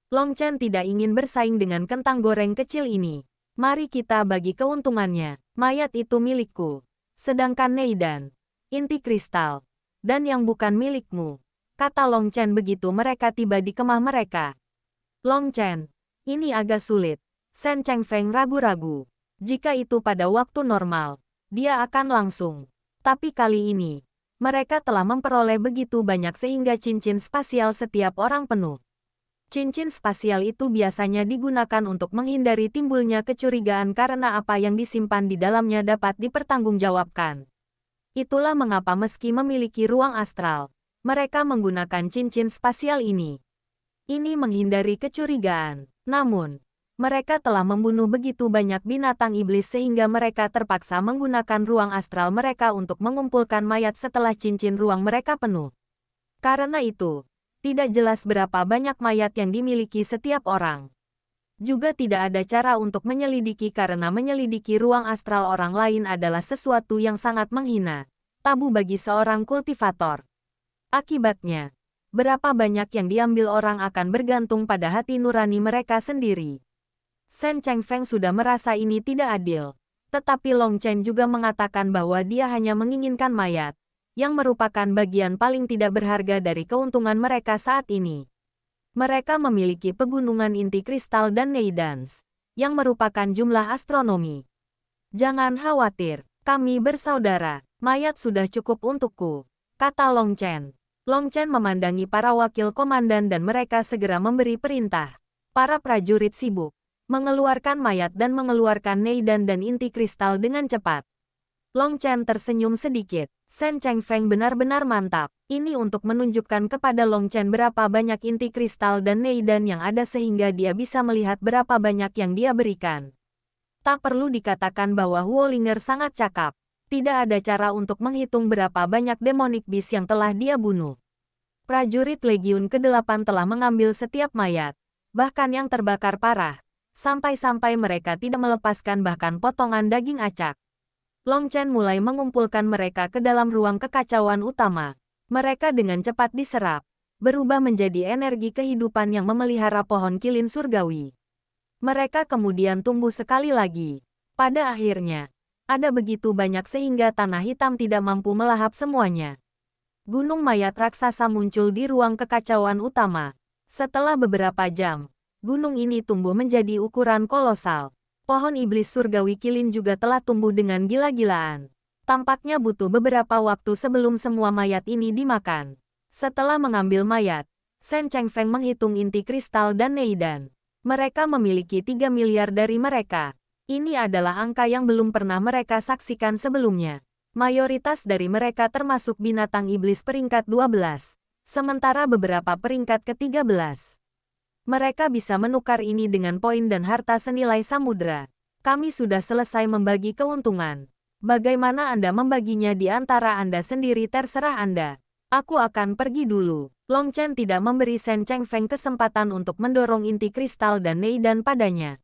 [SPEAKER 1] Long Chen tidak ingin bersaing dengan kentang goreng kecil ini. Mari kita bagi keuntungannya. Mayat itu milikku. Sedangkan Neidan, inti kristal, dan yang bukan milikmu, kata Long Chen begitu mereka tiba di kemah mereka. Long Chen, ini agak sulit. Shen Chengfeng ragu-ragu. Jika itu pada waktu normal, dia akan langsung. Tapi kali ini, mereka telah memperoleh begitu banyak sehingga cincin spasial setiap orang penuh. Cincin spasial itu biasanya digunakan untuk menghindari timbulnya kecurigaan karena apa yang disimpan di dalamnya dapat dipertanggungjawabkan. Itulah mengapa meski memiliki ruang astral, mereka menggunakan cincin spasial ini. Ini menghindari kecurigaan. Namun, mereka telah membunuh begitu banyak binatang iblis sehingga mereka terpaksa menggunakan ruang astral mereka untuk mengumpulkan mayat setelah cincin ruang mereka penuh. Karena itu, tidak jelas berapa banyak mayat yang dimiliki setiap orang. Juga tidak ada cara untuk menyelidiki karena menyelidiki ruang astral orang lain adalah sesuatu yang sangat menghina, tabu bagi seorang kultivator. Akibatnya, berapa banyak yang diambil orang akan bergantung pada hati nurani mereka sendiri. Shen Chengfeng sudah merasa ini tidak adil, tetapi Long Chen juga mengatakan bahwa dia hanya menginginkan mayat, yang merupakan bagian paling tidak berharga dari keuntungan mereka saat ini. Mereka memiliki pegunungan inti kristal dan Neidans, yang merupakan jumlah astronomi. Jangan khawatir, kami bersaudara, mayat sudah cukup untukku, kata Long Chen. Long Chen memandangi para wakil komandan dan mereka segera memberi perintah. Para prajurit sibuk mengeluarkan mayat dan mengeluarkan Neidan dan inti kristal dengan cepat. Long Chen tersenyum sedikit. Shen Chengfeng benar-benar mantap. Ini untuk menunjukkan kepada Long Chen berapa banyak inti kristal dan Neidan yang ada sehingga dia bisa melihat berapa banyak yang dia berikan. Tak perlu dikatakan bahwa Wollinger sangat cakap. Tidak ada cara untuk menghitung berapa banyak demonic beast yang telah dia bunuh. Prajurit Legiun ke-8 telah mengambil setiap mayat, bahkan yang terbakar parah, sampai-sampai mereka tidak melepaskan bahkan potongan daging acak. Long Chen mulai mengumpulkan mereka ke dalam ruang kekacauan utama. Mereka dengan cepat diserap, berubah menjadi energi kehidupan yang memelihara pohon kilin surgawi. Mereka kemudian tumbuh sekali lagi. Pada akhirnya, ada begitu banyak sehingga tanah hitam tidak mampu melahap semuanya. Gunung mayat raksasa muncul di ruang kekacauan utama. Setelah beberapa jam, gunung ini tumbuh menjadi ukuran kolosal. Pohon iblis surgawi kilin juga telah tumbuh dengan gila-gilaan. Tampaknya butuh beberapa waktu sebelum semua mayat ini dimakan. Setelah mengambil mayat, Shen Chengfeng menghitung inti kristal dan Neidan. Mereka memiliki 3 miliar dari mereka. Ini adalah angka yang belum pernah mereka saksikan sebelumnya. Mayoritas dari mereka termasuk binatang iblis peringkat 12, sementara beberapa peringkat ke-13. Mereka bisa menukar ini dengan poin dan harta senilai samudra. Kami sudah selesai membagi keuntungan. Bagaimana Anda membaginya di antara Anda sendiri terserah Anda. Aku akan pergi dulu. Long Chen tidak memberi Shen Chengfeng kesempatan untuk mendorong inti kristal dan Neidan padanya.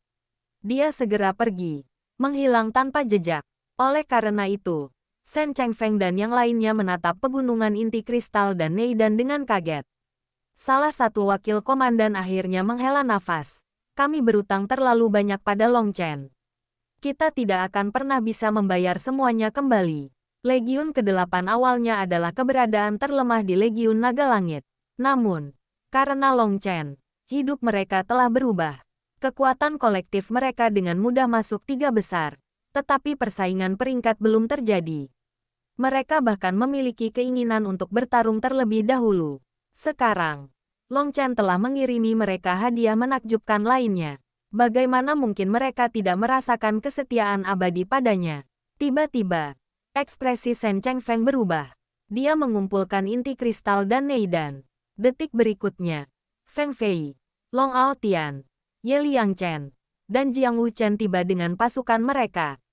[SPEAKER 1] Dia segera pergi, menghilang tanpa jejak. Oleh karena itu, Shen Chengfeng dan yang lainnya menatap pegunungan inti kristal dan Neidan dengan kaget. Salah satu wakil komandan akhirnya menghela nafas. Kami berutang terlalu banyak pada Long Chen. Kita tidak akan pernah bisa membayar semuanya kembali. Legiun ke-8 awalnya adalah keberadaan terlemah di Legiun Naga Langit. Namun, karena Long Chen, hidup mereka telah berubah. Kekuatan kolektif mereka dengan mudah masuk 3 besar, tetapi persaingan peringkat belum terjadi. Mereka bahkan memiliki keinginan untuk bertarung terlebih dahulu. Sekarang, Long Chen telah mengirimi mereka hadiah menakjubkan lainnya. Bagaimana mungkin mereka tidak merasakan kesetiaan abadi padanya? Tiba-tiba, ekspresi Shen Chengfeng berubah. Dia mengumpulkan inti kristal dan Neidan. Detik berikutnya, Feng Fei, Long Ao Tian, Ye Liangchen, dan Jiang Wuchen tiba dengan pasukan mereka.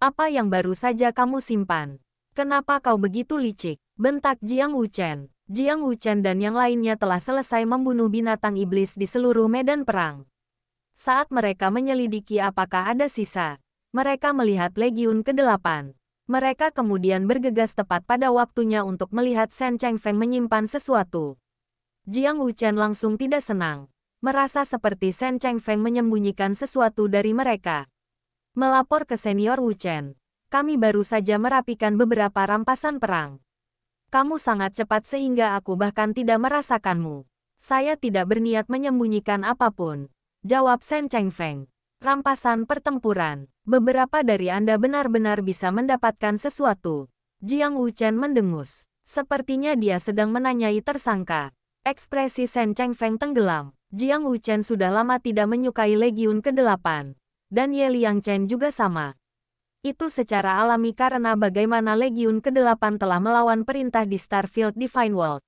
[SPEAKER 1] Apa yang baru saja kamu simpan? Kenapa kau begitu licik? Bentak Jiang Wuchen. Jiang Wuchen dan yang lainnya telah selesai membunuh binatang iblis di seluruh medan perang. Saat mereka menyelidiki apakah ada sisa, mereka melihat Legiun ke-8. Mereka kemudian bergegas tepat pada waktunya untuk melihat Shen Chengfeng menyimpan sesuatu. Jiang Wuchen langsung tidak senang, merasa seperti Shen Chengfeng menyembunyikan sesuatu dari mereka. Melapor ke senior Wuchen, kami baru saja merapikan beberapa rampasan perang. Kamu sangat cepat sehingga aku bahkan tidak merasakanmu. Saya tidak berniat menyembunyikan apapun, jawab Shen Chengfeng. Rampasan pertempuran. Beberapa dari Anda benar-benar bisa mendapatkan sesuatu. Jiang Wuchen mendengus. Sepertinya dia sedang menanyai tersangka. Ekspresi Shen Chengfeng tenggelam. Jiang Wuchen sudah lama tidak menyukai Legiun ke-8. Dan Ye Liangchen juga sama. Itu secara alami karena bagaimana Legiun ke-8 telah melawan perintah di Starfield Divine World.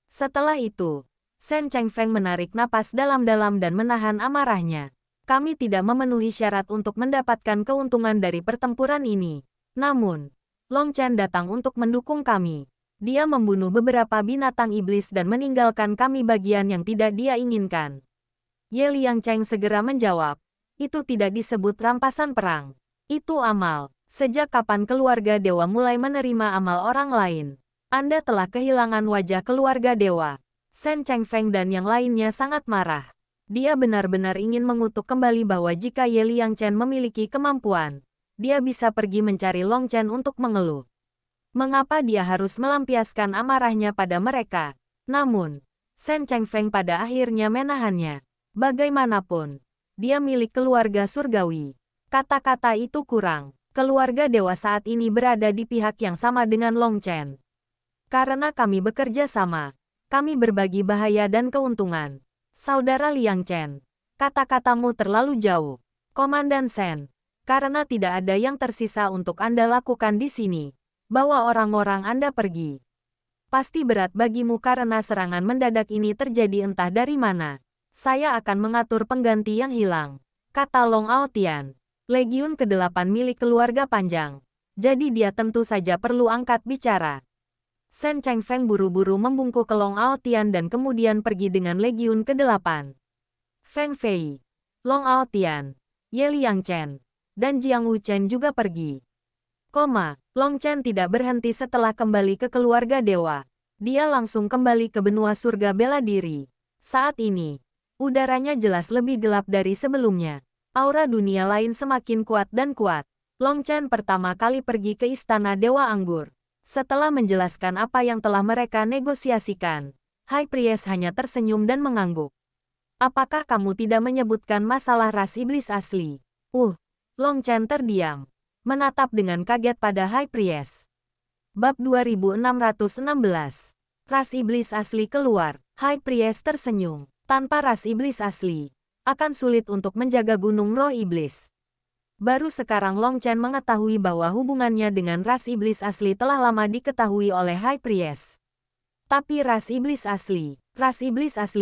[SPEAKER 1] Setelah itu, Shen Chengfeng menarik napas dalam-dalam dan menahan amarahnya. Kami tidak memenuhi syarat untuk mendapatkan keuntungan dari pertempuran ini. Namun, Long Chen datang untuk mendukung kami. Dia membunuh beberapa binatang iblis dan meninggalkan kami bagian yang tidak dia inginkan. Ye Liangchen segera menjawab, itu tidak disebut rampasan perang. Itu amal. Sejak kapan keluarga dewa mulai menerima amal orang lain? Anda telah kehilangan wajah keluarga dewa. Shen Chengfeng dan yang lainnya sangat marah. Dia benar-benar ingin mengutuk kembali bahwa jika Ye Liangchen memiliki kemampuan, dia bisa pergi mencari Long Chen untuk mengeluh. Mengapa dia harus melampiaskan amarahnya pada mereka? Namun, Shen Chengfeng pada akhirnya menahannya. Bagaimanapun, dia milik keluarga surgawi. Kata-kata itu kurang. Keluarga dewa saat ini berada di pihak yang sama dengan Long Chen. Karena kami bekerja sama, kami berbagi bahaya dan keuntungan. Saudara Liangchen, kata-katamu terlalu jauh. Komandan Shen, karena tidak ada yang tersisa untuk Anda lakukan di sini. Bawa orang-orang Anda pergi. Pasti berat bagimu karena serangan mendadak ini terjadi entah dari mana. Saya akan mengatur pengganti yang hilang, kata Long Ao Tian. Legiun ke-8 milik keluarga panjang. Jadi dia tentu saja perlu angkat bicara. Shen Chengfeng buru-buru membungkuk ke Long Ao Tian dan kemudian pergi dengan Legiun ke-8. Feng Fei, Long Ao Tian, Ye Liangchen, dan Jiang Wuchen juga pergi. Long Chen tidak berhenti setelah kembali ke keluarga dewa. Dia langsung kembali ke benua surga bela diri. Saat ini, udaranya jelas lebih gelap dari sebelumnya. Aura dunia lain semakin kuat dan kuat. Long Chen pertama kali pergi ke Istana Dewa Anggur. Setelah menjelaskan apa yang telah mereka negosiasikan, High Priest hanya tersenyum dan mengangguk. Apakah kamu tidak menyebutkan masalah ras iblis asli? Long Chen terdiam, menatap dengan kaget pada High Priest. Bab 2616. Ras iblis asli keluar. High Priest tersenyum. Tanpa ras iblis asli, akan sulit untuk menjaga gunung roh iblis. Baru sekarang Long Chen mengetahui bahwa hubungannya dengan ras iblis asli telah lama diketahui oleh High Priest. Tapi ras iblis asli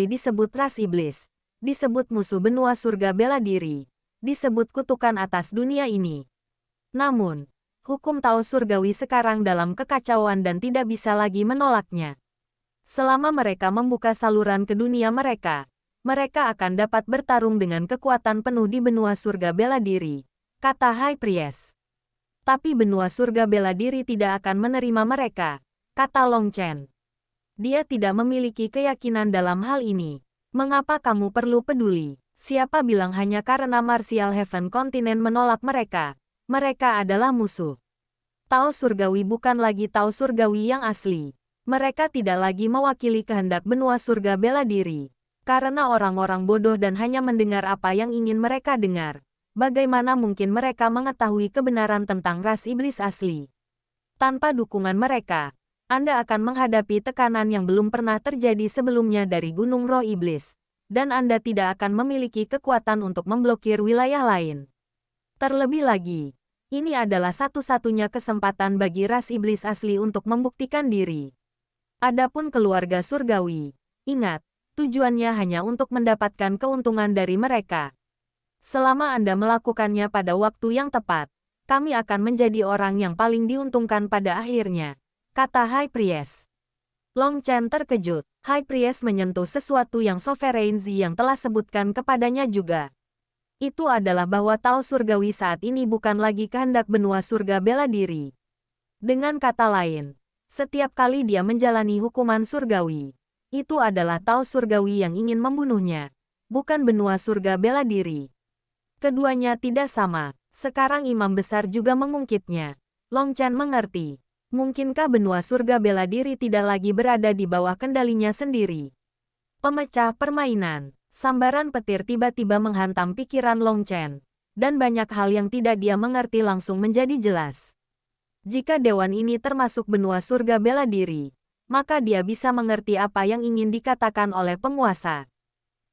[SPEAKER 1] disebut ras iblis, disebut musuh benua surga bela diri, disebut kutukan atas dunia ini. Namun, hukum Taos surgawi sekarang dalam kekacauan dan tidak bisa lagi menolaknya. Selama mereka membuka saluran ke dunia mereka akan dapat bertarung dengan kekuatan penuh di benua surga bela diri, kata High Priest. Tapi benua surga bela diri tidak akan menerima mereka, kata Long Chen. Dia tidak memiliki keyakinan dalam hal ini. Mengapa kamu perlu peduli? Siapa bilang hanya karena Martial Heaven Continent menolak mereka? Mereka adalah musuh. Taos surgawi bukan lagi Taos surgawi yang asli. Mereka tidak lagi mewakili kehendak benua surga bela diri. Karena orang-orang bodoh dan hanya mendengar apa yang ingin mereka dengar. Bagaimana mungkin mereka mengetahui kebenaran tentang ras iblis asli? Tanpa dukungan mereka, Anda akan menghadapi tekanan yang belum pernah terjadi sebelumnya dari Gunung Roh Iblis. Dan Anda tidak akan memiliki kekuatan untuk memblokir wilayah lain. Terlebih lagi, ini adalah satu-satunya kesempatan bagi ras iblis asli untuk membuktikan diri. Adapun keluarga surgawi, ingat, tujuannya hanya untuk mendapatkan keuntungan dari mereka. Selama Anda melakukannya pada waktu yang tepat, kami akan menjadi orang yang paling diuntungkan pada akhirnya, kata High Priest. Long Chen terkejut. High Priest menyentuh sesuatu yang Sovereign Zi yang telah sebutkan kepadanya juga. Itu adalah bahwa Taos surgawi saat ini bukan lagi kehendak benua surga bela diri. Dengan kata lain, setiap kali dia menjalani hukuman surgawi, itu adalah Taos surgawi yang ingin membunuhnya, bukan benua surga bela diri. Keduanya tidak sama. Sekarang imam besar juga mengungkitnya. Long Chen mengerti. Mungkinkah benua surga bela diri tidak lagi berada di bawah kendalinya sendiri? Pemecah permainan. Sambaran petir tiba-tiba menghantam pikiran Long Chen. Dan banyak hal yang tidak dia mengerti langsung menjadi jelas. Jika dewan ini termasuk benua surga bela diri, maka dia bisa mengerti apa yang ingin dikatakan oleh penguasa.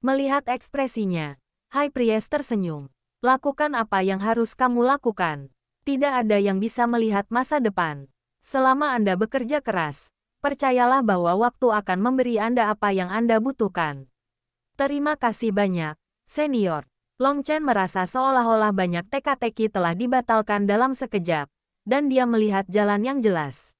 [SPEAKER 1] Melihat ekspresinya, High Priest tersenyum. Lakukan apa yang harus kamu lakukan. Tidak ada yang bisa melihat masa depan. Selama Anda bekerja keras, percayalah bahwa waktu akan memberi Anda apa yang Anda butuhkan. Terima kasih banyak, senior. Long Chen merasa seolah-olah banyak teka-teki telah dibatalkan dalam sekejap, dan dia melihat jalan yang jelas.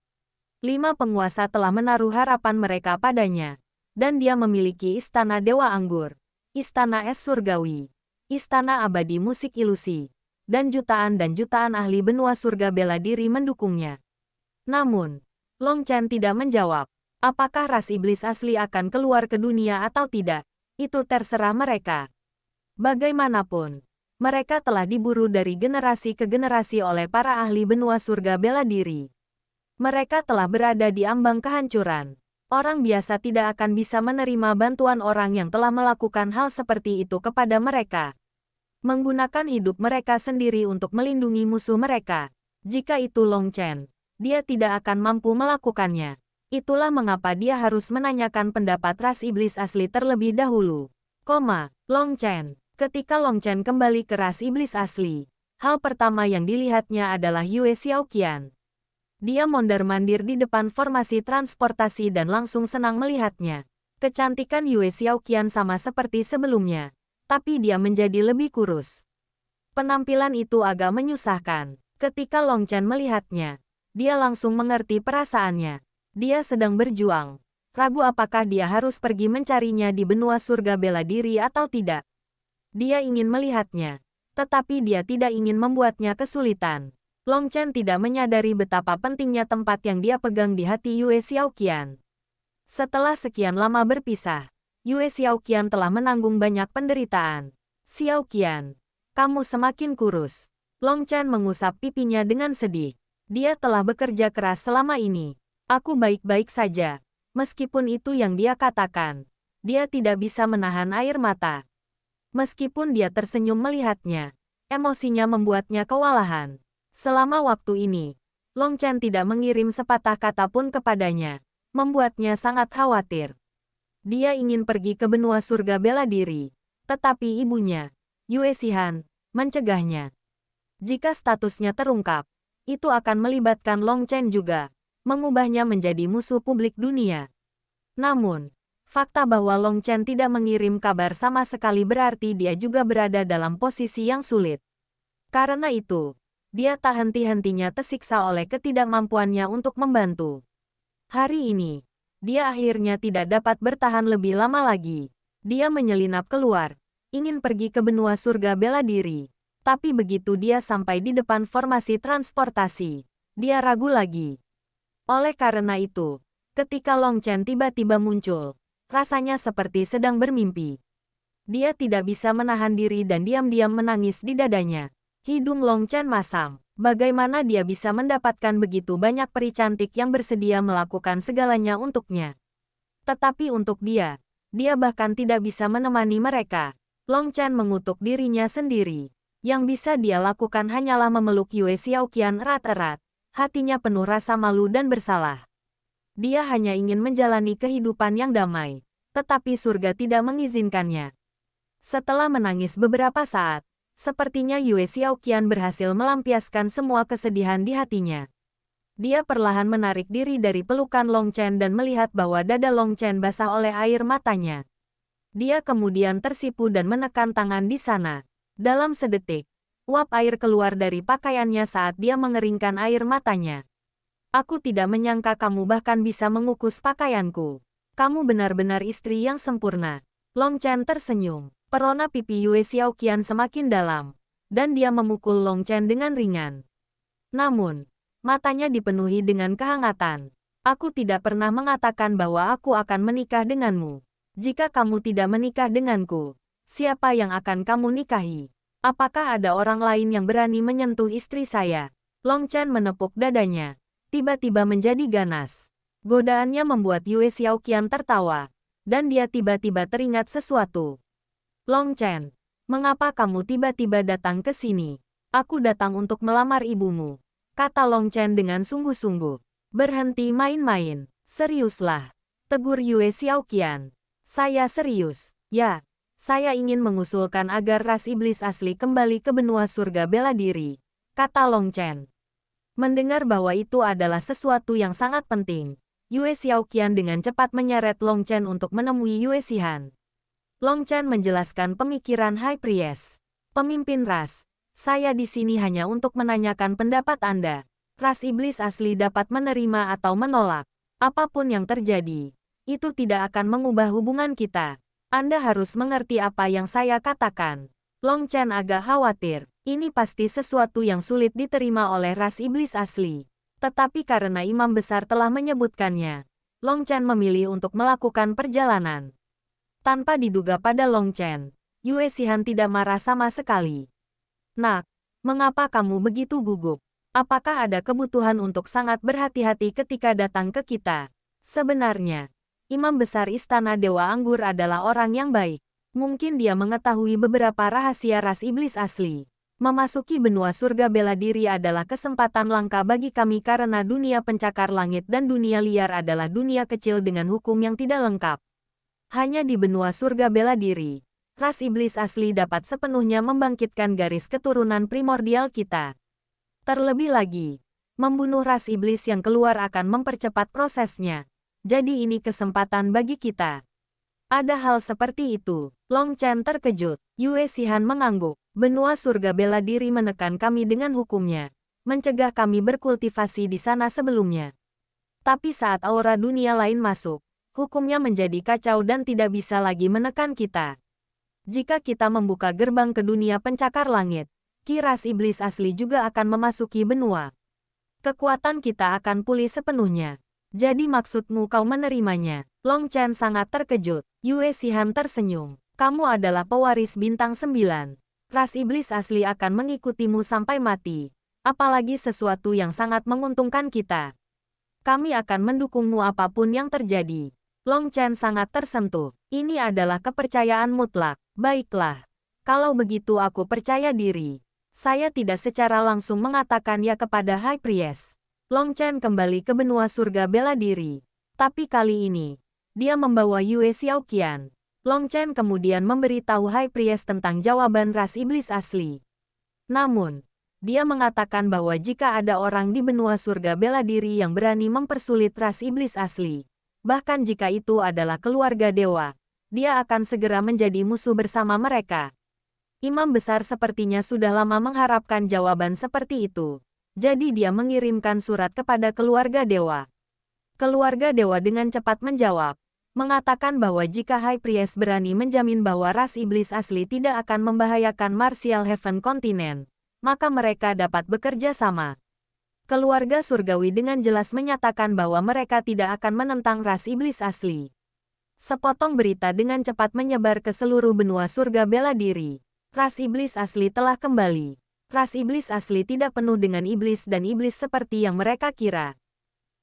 [SPEAKER 1] 5 penguasa telah menaruh harapan mereka padanya, dan dia memiliki Istana Dewa Anggur, Istana Es Surgawi, Istana Abadi Musik Ilusi, dan jutaan ahli benua surga bela diri mendukungnya. Namun, Long Chen tidak menjawab. Apakah ras iblis asli akan keluar ke dunia atau tidak? Itu terserah mereka. Bagaimanapun, mereka telah diburu dari generasi ke generasi oleh para ahli benua surga bela diri. Mereka telah berada di ambang kehancuran. Orang biasa tidak akan bisa menerima bantuan orang yang telah melakukan hal seperti itu kepada mereka. Menggunakan hidup mereka sendiri untuk melindungi musuh mereka. Jika itu Long Chen, dia tidak akan mampu melakukannya. Itulah mengapa dia harus menanyakan pendapat ras iblis asli terlebih dahulu. Long Chen. Ketika Long Chen kembali ke ras iblis asli, hal pertama yang dilihatnya adalah Yue Xiaoqian. Dia mondar-mandir di depan formasi transportasi dan langsung senang melihatnya. Kecantikan Yue Xiaoqian sama seperti sebelumnya, tapi dia menjadi lebih kurus. Penampilan itu agak menyusahkan. Ketika Long Chen melihatnya, dia langsung mengerti perasaannya. Dia sedang berjuang. Ragu apakah dia harus pergi mencarinya di benua surga bela diri atau tidak. Dia ingin melihatnya, tetapi dia tidak ingin membuatnya kesulitan. Long Chen tidak menyadari betapa pentingnya tempat yang dia pegang di hati Yue Xiaoqian. Setelah sekian lama berpisah, Yue Xiaoqian telah menanggung banyak penderitaan. Xiaoqian, kamu semakin kurus. Long Chen mengusap pipinya dengan sedih. Dia telah bekerja keras selama ini. Aku baik-baik saja. Meskipun itu yang dia katakan. Dia tidak bisa menahan air mata. Meskipun dia tersenyum melihatnya, emosinya membuatnya kewalahan. Selama waktu ini, Long Chen tidak mengirim sepatah kata pun kepadanya, membuatnya sangat khawatir. Dia ingin pergi ke benua surga bela diri, tetapi ibunya, Yue Xihan, mencegahnya. Jika statusnya terungkap, itu akan melibatkan Long Chen juga, mengubahnya menjadi musuh publik dunia. Namun, fakta bahwa Long Chen tidak mengirim kabar sama sekali berarti dia juga berada dalam posisi yang sulit. Karena itu, dia tak henti-hentinya tersiksa oleh ketidakmampuannya untuk membantu. Hari ini, dia akhirnya tidak dapat bertahan lebih lama lagi. Dia menyelinap keluar, ingin pergi ke benua surga bela diri. Tapi begitu dia sampai di depan formasi transportasi, dia ragu lagi. Oleh karena itu, ketika Long Chen tiba-tiba muncul, rasanya seperti sedang bermimpi. Dia tidak bisa menahan diri dan diam-diam menangis di dadanya. Hidung Long Chen masam. Bagaimana dia bisa mendapatkan begitu banyak peri cantik yang bersedia melakukan segalanya untuknya? Tetapi untuk dia bahkan tidak bisa menemani mereka. Long Chen mengutuk dirinya sendiri. Yang bisa dia lakukan hanyalah memeluk Yue Xiaoqian erat-erat. Hatinya penuh rasa malu dan bersalah. Dia hanya ingin menjalani kehidupan yang damai, tetapi surga tidak mengizinkannya. Setelah menangis beberapa saat, sepertinya Yue Xiaoqian berhasil melampiaskan semua kesedihan di hatinya. Dia perlahan menarik diri dari pelukan Long Chen dan melihat bahwa dada Long Chen basah oleh air matanya. Dia kemudian tersipu dan menekan tangan di sana. Dalam sedetik, uap air keluar dari pakaiannya saat dia mengeringkan air matanya. Aku tidak menyangka kamu bahkan bisa mengukus pakaianku. Kamu benar-benar istri yang sempurna. Long Chen tersenyum. Perona pipi Yue Xiaoqian semakin dalam, dan dia memukul Long Chen dengan ringan. Namun, matanya dipenuhi dengan kehangatan. Aku tidak pernah mengatakan bahwa aku akan menikah denganmu. Jika kamu tidak menikah denganku, siapa yang akan kamu nikahi? Apakah ada orang lain yang berani menyentuh istri saya? Long Chen menepuk dadanya. Tiba-tiba menjadi ganas. Godaannya membuat Yue Xiaoqian tertawa, dan dia tiba-tiba teringat sesuatu. Long Chen, mengapa kamu tiba-tiba datang ke sini? Aku datang untuk melamar ibumu, kata Long Chen dengan sungguh-sungguh. Berhenti main-main, seriuslah, tegur Yue Xiaoqian. Saya serius, ya. Saya ingin mengusulkan agar ras iblis asli kembali ke benua surga bela diri, kata Long Chen. Mendengar bahwa itu adalah sesuatu yang sangat penting, Yue Xiaoqian dengan cepat menyeret Long Chen untuk menemui Yue Xihan. Long Chen menjelaskan pemikiran High Priest. Pemimpin ras, saya di sini hanya untuk menanyakan pendapat Anda. Ras iblis asli dapat menerima atau menolak. Apapun yang terjadi, itu tidak akan mengubah hubungan kita. Anda harus mengerti apa yang saya katakan. Long Chen agak khawatir. Ini pasti sesuatu yang sulit diterima oleh ras iblis asli. Tetapi karena imam besar telah menyebutkannya, Long Chen memilih untuk melakukan perjalanan. Tanpa diduga pada Long Chen, Yue Xihan tidak marah sama sekali. Nak, mengapa kamu begitu gugup? Apakah ada kebutuhan untuk sangat berhati-hati ketika datang ke kita? Sebenarnya, imam besar Istana Dewa Anggur adalah orang yang baik. Mungkin dia mengetahui beberapa rahasia ras iblis asli. Memasuki benua surga bela diri adalah kesempatan langka bagi kami karena dunia pencakar langit dan dunia liar adalah dunia kecil dengan hukum yang tidak lengkap. Hanya di benua surga bela diri, ras iblis asli dapat sepenuhnya membangkitkan garis keturunan primordial kita. Terlebih lagi, membunuh ras iblis yang keluar akan mempercepat prosesnya. Jadi ini kesempatan bagi kita. Ada hal seperti itu. Long Chen terkejut. Yue Xihan mengangguk. Benua surga bela diri menekan kami dengan hukumnya. Mencegah kami berkultivasi di sana sebelumnya. Tapi saat aura dunia lain masuk, hukumnya menjadi kacau dan tidak bisa lagi menekan kita. Jika kita membuka gerbang ke dunia pencakar langit, ki ras iblis asli juga akan memasuki benua. Kekuatan kita akan pulih sepenuhnya. Jadi maksudmu kau menerimanya? Long Chen sangat terkejut. Yue Xihan tersenyum. Kamu adalah pewaris bintang 9. Ras iblis asli akan mengikutimu sampai mati. Apalagi sesuatu yang sangat menguntungkan kita. Kami akan mendukungmu apapun yang terjadi. Long Chen sangat tersentuh. Ini adalah kepercayaan mutlak. Baiklah. Kalau begitu aku percaya diri. Saya tidak secara langsung mengatakan ya kepada High Priest. Long Chen kembali ke benua surga bela diri. Tapi kali ini, dia membawa Yue Xiaoqian. Long Chen kemudian memberitahu High Priest tentang jawaban ras iblis asli. Namun, dia mengatakan bahwa jika ada orang di benua surga bela diri yang berani mempersulit ras iblis asli, bahkan jika itu adalah keluarga dewa, dia akan segera menjadi musuh bersama mereka. Imam besar sepertinya sudah lama mengharapkan jawaban seperti itu. Jadi dia mengirimkan surat kepada keluarga dewa. Keluarga dewa dengan cepat menjawab, mengatakan bahwa jika High Priest berani menjamin bahwa ras iblis asli tidak akan membahayakan Martial Heaven Continent, maka mereka dapat bekerja sama. Keluarga surgawi dengan jelas menyatakan bahwa mereka tidak akan menentang ras iblis asli. Sepotong berita dengan cepat menyebar ke seluruh benua surga bela diri. Ras iblis asli telah kembali. Ras iblis asli tidak penuh dengan iblis dan iblis seperti yang mereka kira.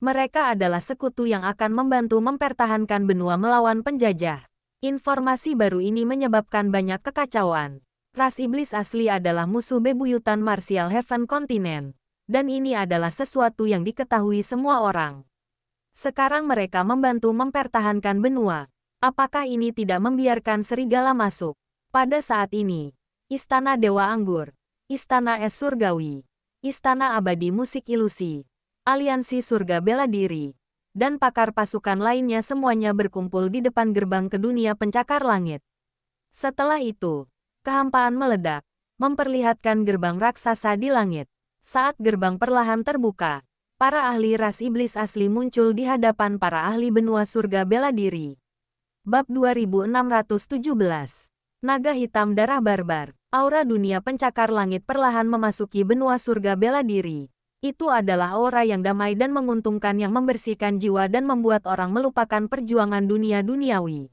[SPEAKER 1] Mereka adalah sekutu yang akan membantu mempertahankan benua melawan penjajah. Informasi baru ini menyebabkan banyak kekacauan. Ras iblis asli adalah musuh bebuyutan Martial Heaven Continent. Dan ini adalah sesuatu yang diketahui semua orang. Sekarang mereka membantu mempertahankan benua. Apakah ini tidak membiarkan serigala masuk? Pada saat ini, Istana Dewa Anggur, Istana Es Surgawi, Istana Abadi Musik Ilusi, Aliansi Surga Bela Diri, dan pakar pasukan lainnya semuanya berkumpul di depan gerbang ke dunia pencakar langit. Setelah itu, kehampaan meledak, memperlihatkan gerbang raksasa di langit. Saat gerbang perlahan terbuka, para ahli ras iblis asli muncul di hadapan para ahli benua surga bela diri. Bab 2617. Naga Hitam Darah Barbar. Aura dunia pencakar langit perlahan memasuki benua surga bela diri. Itu adalah aura yang damai dan menguntungkan yang membersihkan jiwa dan membuat orang melupakan perjuangan dunia duniawi.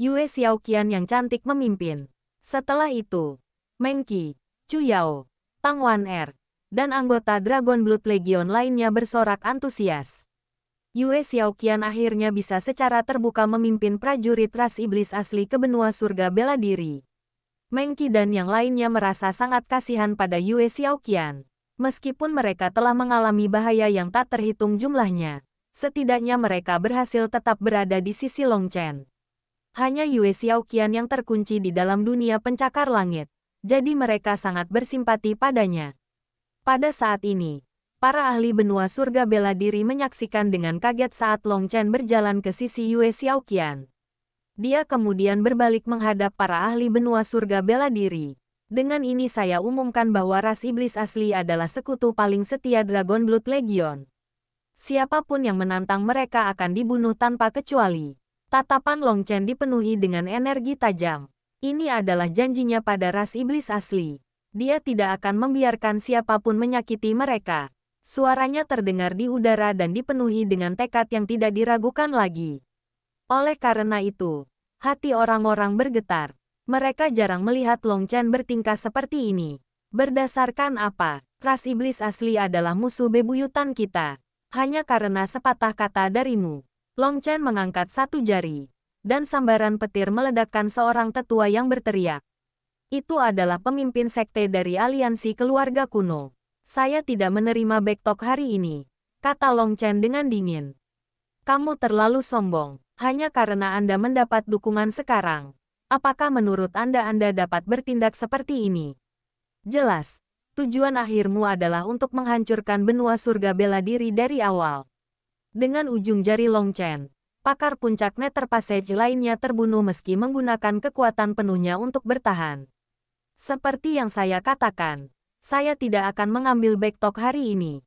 [SPEAKER 1] Yue Xiaoqian yang cantik memimpin. Setelah itu, Meng Qi, Chu Yao, Tang Wan-er, dan anggota Dragon Blood Legion lainnya bersorak antusias. Yue Xiaoqian akhirnya bisa secara terbuka memimpin prajurit ras iblis asli ke benua surga bela diri. Meng Qi dan yang lainnya merasa sangat kasihan pada Yue Xiaoqian. Meskipun mereka telah mengalami bahaya yang tak terhitung jumlahnya, setidaknya mereka berhasil tetap berada di sisi Long Chen. Hanya Yue Xiaoqian yang terkunci di dalam dunia pencakar langit, jadi mereka sangat bersimpati padanya. Pada saat ini, para ahli benua surga bela diri menyaksikan dengan kaget saat Long Chen berjalan ke sisi Yue Xiaoqian. Dia kemudian berbalik menghadap para ahli benua surga bela diri. Dengan ini saya umumkan bahwa ras iblis asli adalah sekutu paling setia Dragon Blood Legion. Siapapun yang menantang mereka akan dibunuh tanpa kecuali. Tatapan Long Chen dipenuhi dengan energi tajam. Ini adalah janjinya pada ras iblis asli. Dia tidak akan membiarkan siapapun menyakiti mereka. Suaranya terdengar di udara dan dipenuhi dengan tekad yang tidak diragukan lagi. Oleh karena itu, hati orang-orang bergetar. Mereka jarang melihat Long Chen bertingkah seperti ini. Berdasarkan apa? Ras iblis asli adalah musuh bebuyutan kita. Hanya karena sepatah kata darimu. Long Chen mengangkat satu jari. Dan sambaran petir meledakkan seorang tetua yang berteriak. Itu adalah pemimpin sekte dari aliansi keluarga kuno. Saya tidak menerima backtalk hari ini, kata Long Chen dengan dingin. Kamu terlalu sombong, hanya karena Anda mendapat dukungan sekarang. Apakah menurut Anda dapat bertindak seperti ini? Jelas, tujuan akhirmu adalah untuk menghancurkan benua surga bela diri dari awal. Dengan ujung jari Long Chen, pakar puncak Nether Passage lainnya terbunuh meski menggunakan kekuatan penuhnya untuk bertahan. Seperti yang saya katakan, saya tidak akan mengambil backtalk hari ini.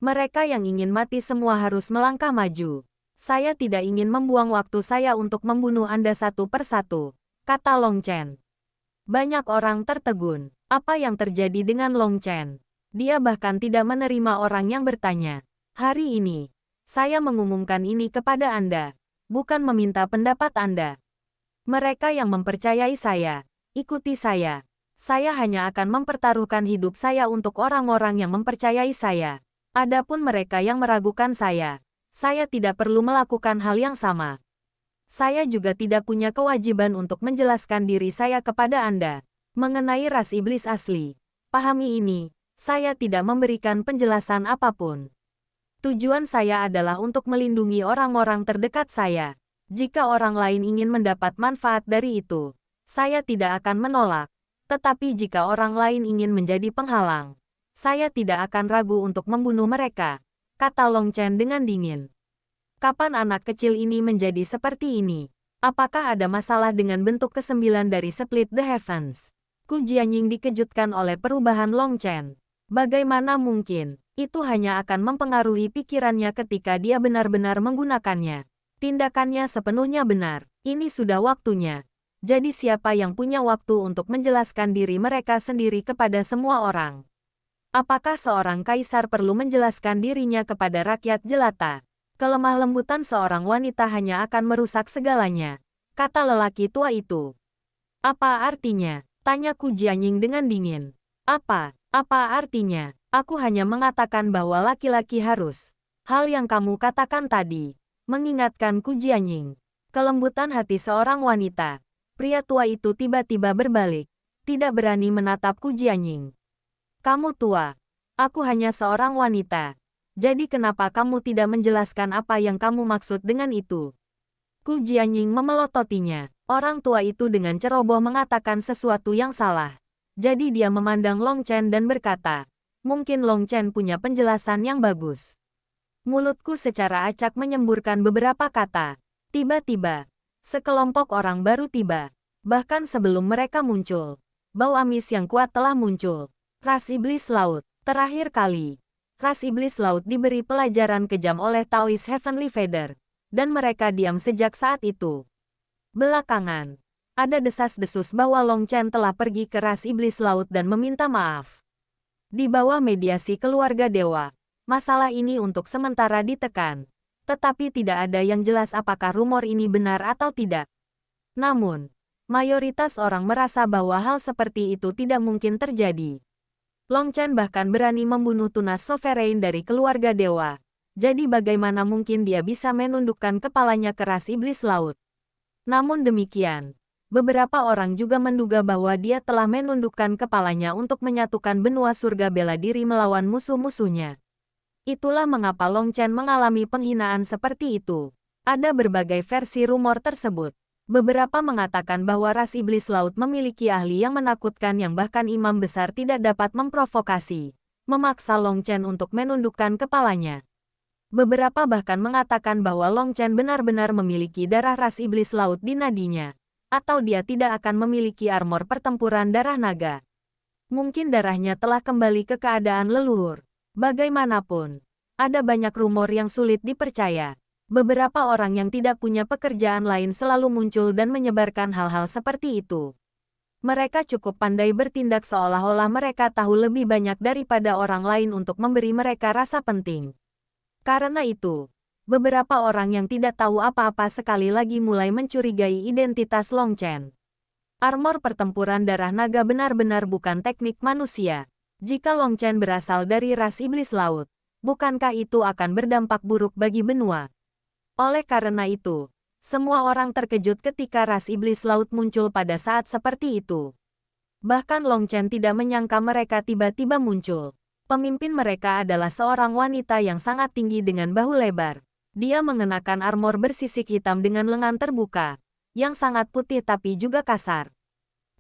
[SPEAKER 1] Mereka yang ingin mati semua harus melangkah maju. Saya tidak ingin membuang waktu saya untuk membunuh Anda satu persatu, kata Long Chen. Banyak orang tertegun. Apa yang terjadi dengan Long Chen? Dia bahkan tidak menerima orang yang bertanya. Hari ini, saya mengumumkan ini kepada Anda, bukan meminta pendapat Anda. Mereka yang mempercayai saya, ikuti saya. Saya hanya akan mempertaruhkan hidup saya untuk orang-orang yang mempercayai saya. Adapun mereka yang meragukan saya tidak perlu melakukan hal yang sama. Saya juga tidak punya kewajiban untuk menjelaskan diri saya kepada Anda. Mengenai ras iblis asli, pahami ini, saya tidak memberikan penjelasan apapun. Tujuan saya adalah untuk melindungi orang-orang terdekat saya. Jika orang lain ingin mendapat manfaat dari itu, saya tidak akan menolak. Tetapi jika orang lain ingin menjadi penghalang, saya tidak akan ragu untuk membunuh mereka, kata Long Chen dengan dingin. Kapan anak kecil ini menjadi seperti ini? Apakah ada masalah dengan bentuk ke-9 dari Split the Heavens? Ku Jianying dikejutkan oleh perubahan Long Chen. Bagaimana mungkin? Itu hanya akan mempengaruhi pikirannya ketika dia benar-benar menggunakannya. Tindakannya sepenuhnya benar. Ini sudah waktunya. Jadi siapa yang punya waktu untuk menjelaskan diri mereka sendiri kepada semua orang? Apakah seorang kaisar perlu menjelaskan dirinya kepada rakyat jelata? Kelemah lembutan seorang wanita hanya akan merusak segalanya, kata lelaki tua itu. Apa artinya? Tanya Ku Jianying dengan dingin. Apa artinya? Aku hanya mengatakan bahwa laki-laki harus. Hal yang kamu katakan tadi, mengingatkan Ku Jianying. Kelembutan hati seorang wanita. Pria tua itu tiba-tiba berbalik, tidak berani menatap Ku Jianying. Kamu tua. Aku hanya seorang wanita. Jadi kenapa kamu tidak menjelaskan apa yang kamu maksud dengan itu? Ku Jianying memelototinya. Orang tua itu dengan ceroboh mengatakan sesuatu yang salah. Jadi dia memandang Long Chen dan berkata, mungkin Long Chen punya penjelasan yang bagus. Mulutku secara acak menyemburkan beberapa kata. Tiba-tiba, sekelompok orang baru tiba. Bahkan sebelum mereka muncul, bau amis yang kuat telah muncul. Ras iblis laut, terakhir kali. Ras iblis laut diberi pelajaran kejam oleh Taoist Heavenly Feather, dan mereka diam sejak saat itu. Belakangan, ada desas-desus bahwa Long Chen telah pergi ke ras iblis laut dan meminta maaf. Di bawah mediasi keluarga dewa, masalah ini untuk sementara ditekan, tetapi tidak ada yang jelas apakah rumor ini benar atau tidak. Namun, mayoritas orang merasa bahwa hal seperti itu tidak mungkin terjadi. Long Chen bahkan berani membunuh tunas sovereign dari keluarga dewa. Jadi bagaimana mungkin dia bisa menundukkan kepalanya ke ras iblis laut? Namun demikian, beberapa orang juga menduga bahwa dia telah menundukkan kepalanya untuk menyatukan benua surga bela diri melawan musuh-musuhnya. Itulah mengapa Long Chen mengalami penghinaan seperti itu. Ada berbagai versi rumor tersebut. Beberapa mengatakan bahwa ras iblis laut memiliki ahli yang menakutkan yang bahkan imam besar tidak dapat memprovokasi, memaksa Long Chen untuk menundukkan kepalanya. Beberapa bahkan mengatakan bahwa Long Chen benar-benar memiliki darah ras iblis laut di nadinya, atau dia tidak akan memiliki armor pertempuran darah naga. Mungkin darahnya telah kembali ke keadaan leluhur. Bagaimanapun, ada banyak rumor yang sulit dipercaya. Beberapa orang yang tidak punya pekerjaan lain selalu muncul dan menyebarkan hal-hal seperti itu. Mereka cukup pandai bertindak seolah-olah mereka tahu lebih banyak daripada orang lain untuk memberi mereka rasa penting. Karena itu, beberapa orang yang tidak tahu apa-apa sekali lagi mulai mencurigai identitas Long Chen. Armor pertempuran darah naga benar-benar bukan teknik manusia. Jika Long Chen berasal dari ras iblis laut, bukankah itu akan berdampak buruk bagi benua? Oleh karena itu, semua orang terkejut ketika ras iblis laut muncul pada saat seperti itu. Bahkan Long Chen tidak menyangka mereka tiba-tiba muncul. Pemimpin mereka adalah seorang wanita yang sangat tinggi dengan bahu lebar. Dia mengenakan armor bersisik hitam dengan lengan terbuka, yang sangat putih tapi juga kasar.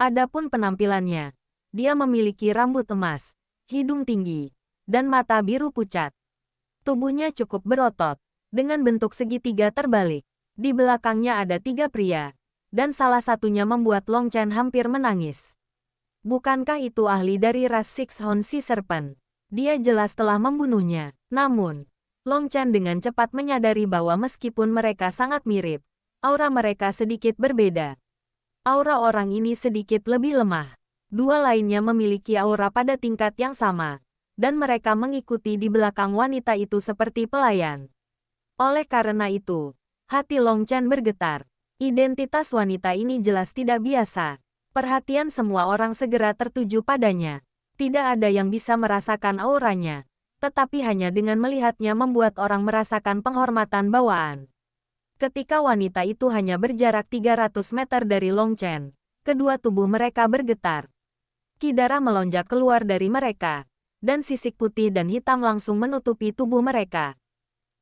[SPEAKER 1] Adapun penampilannya, dia memiliki rambut emas, hidung tinggi, dan mata biru pucat. Tubuhnya cukup berotot, dengan bentuk segitiga terbalik. Di belakangnya ada 3 pria, dan salah satunya membuat Long Chen hampir menangis. Bukankah itu ahli dari ras Six-Horn Sea Serpent? Dia jelas telah membunuhnya. Namun, Long Chen dengan cepat menyadari bahwa meskipun mereka sangat mirip, aura mereka sedikit berbeda. Aura orang ini sedikit lebih lemah. Dua lainnya memiliki aura pada tingkat yang sama, dan mereka mengikuti di belakang wanita itu seperti pelayan. Oleh karena itu, hati Long Chen bergetar. Identitas wanita ini jelas tidak biasa. Perhatian semua orang segera tertuju padanya. Tidak ada yang bisa merasakan auranya, tetapi hanya dengan melihatnya membuat orang merasakan penghormatan bawaan. Ketika wanita itu hanya berjarak 300 meter dari Long Chen, kedua tubuh mereka bergetar. Ki darah melonjak keluar dari mereka, dan sisik putih dan hitam langsung menutupi tubuh mereka.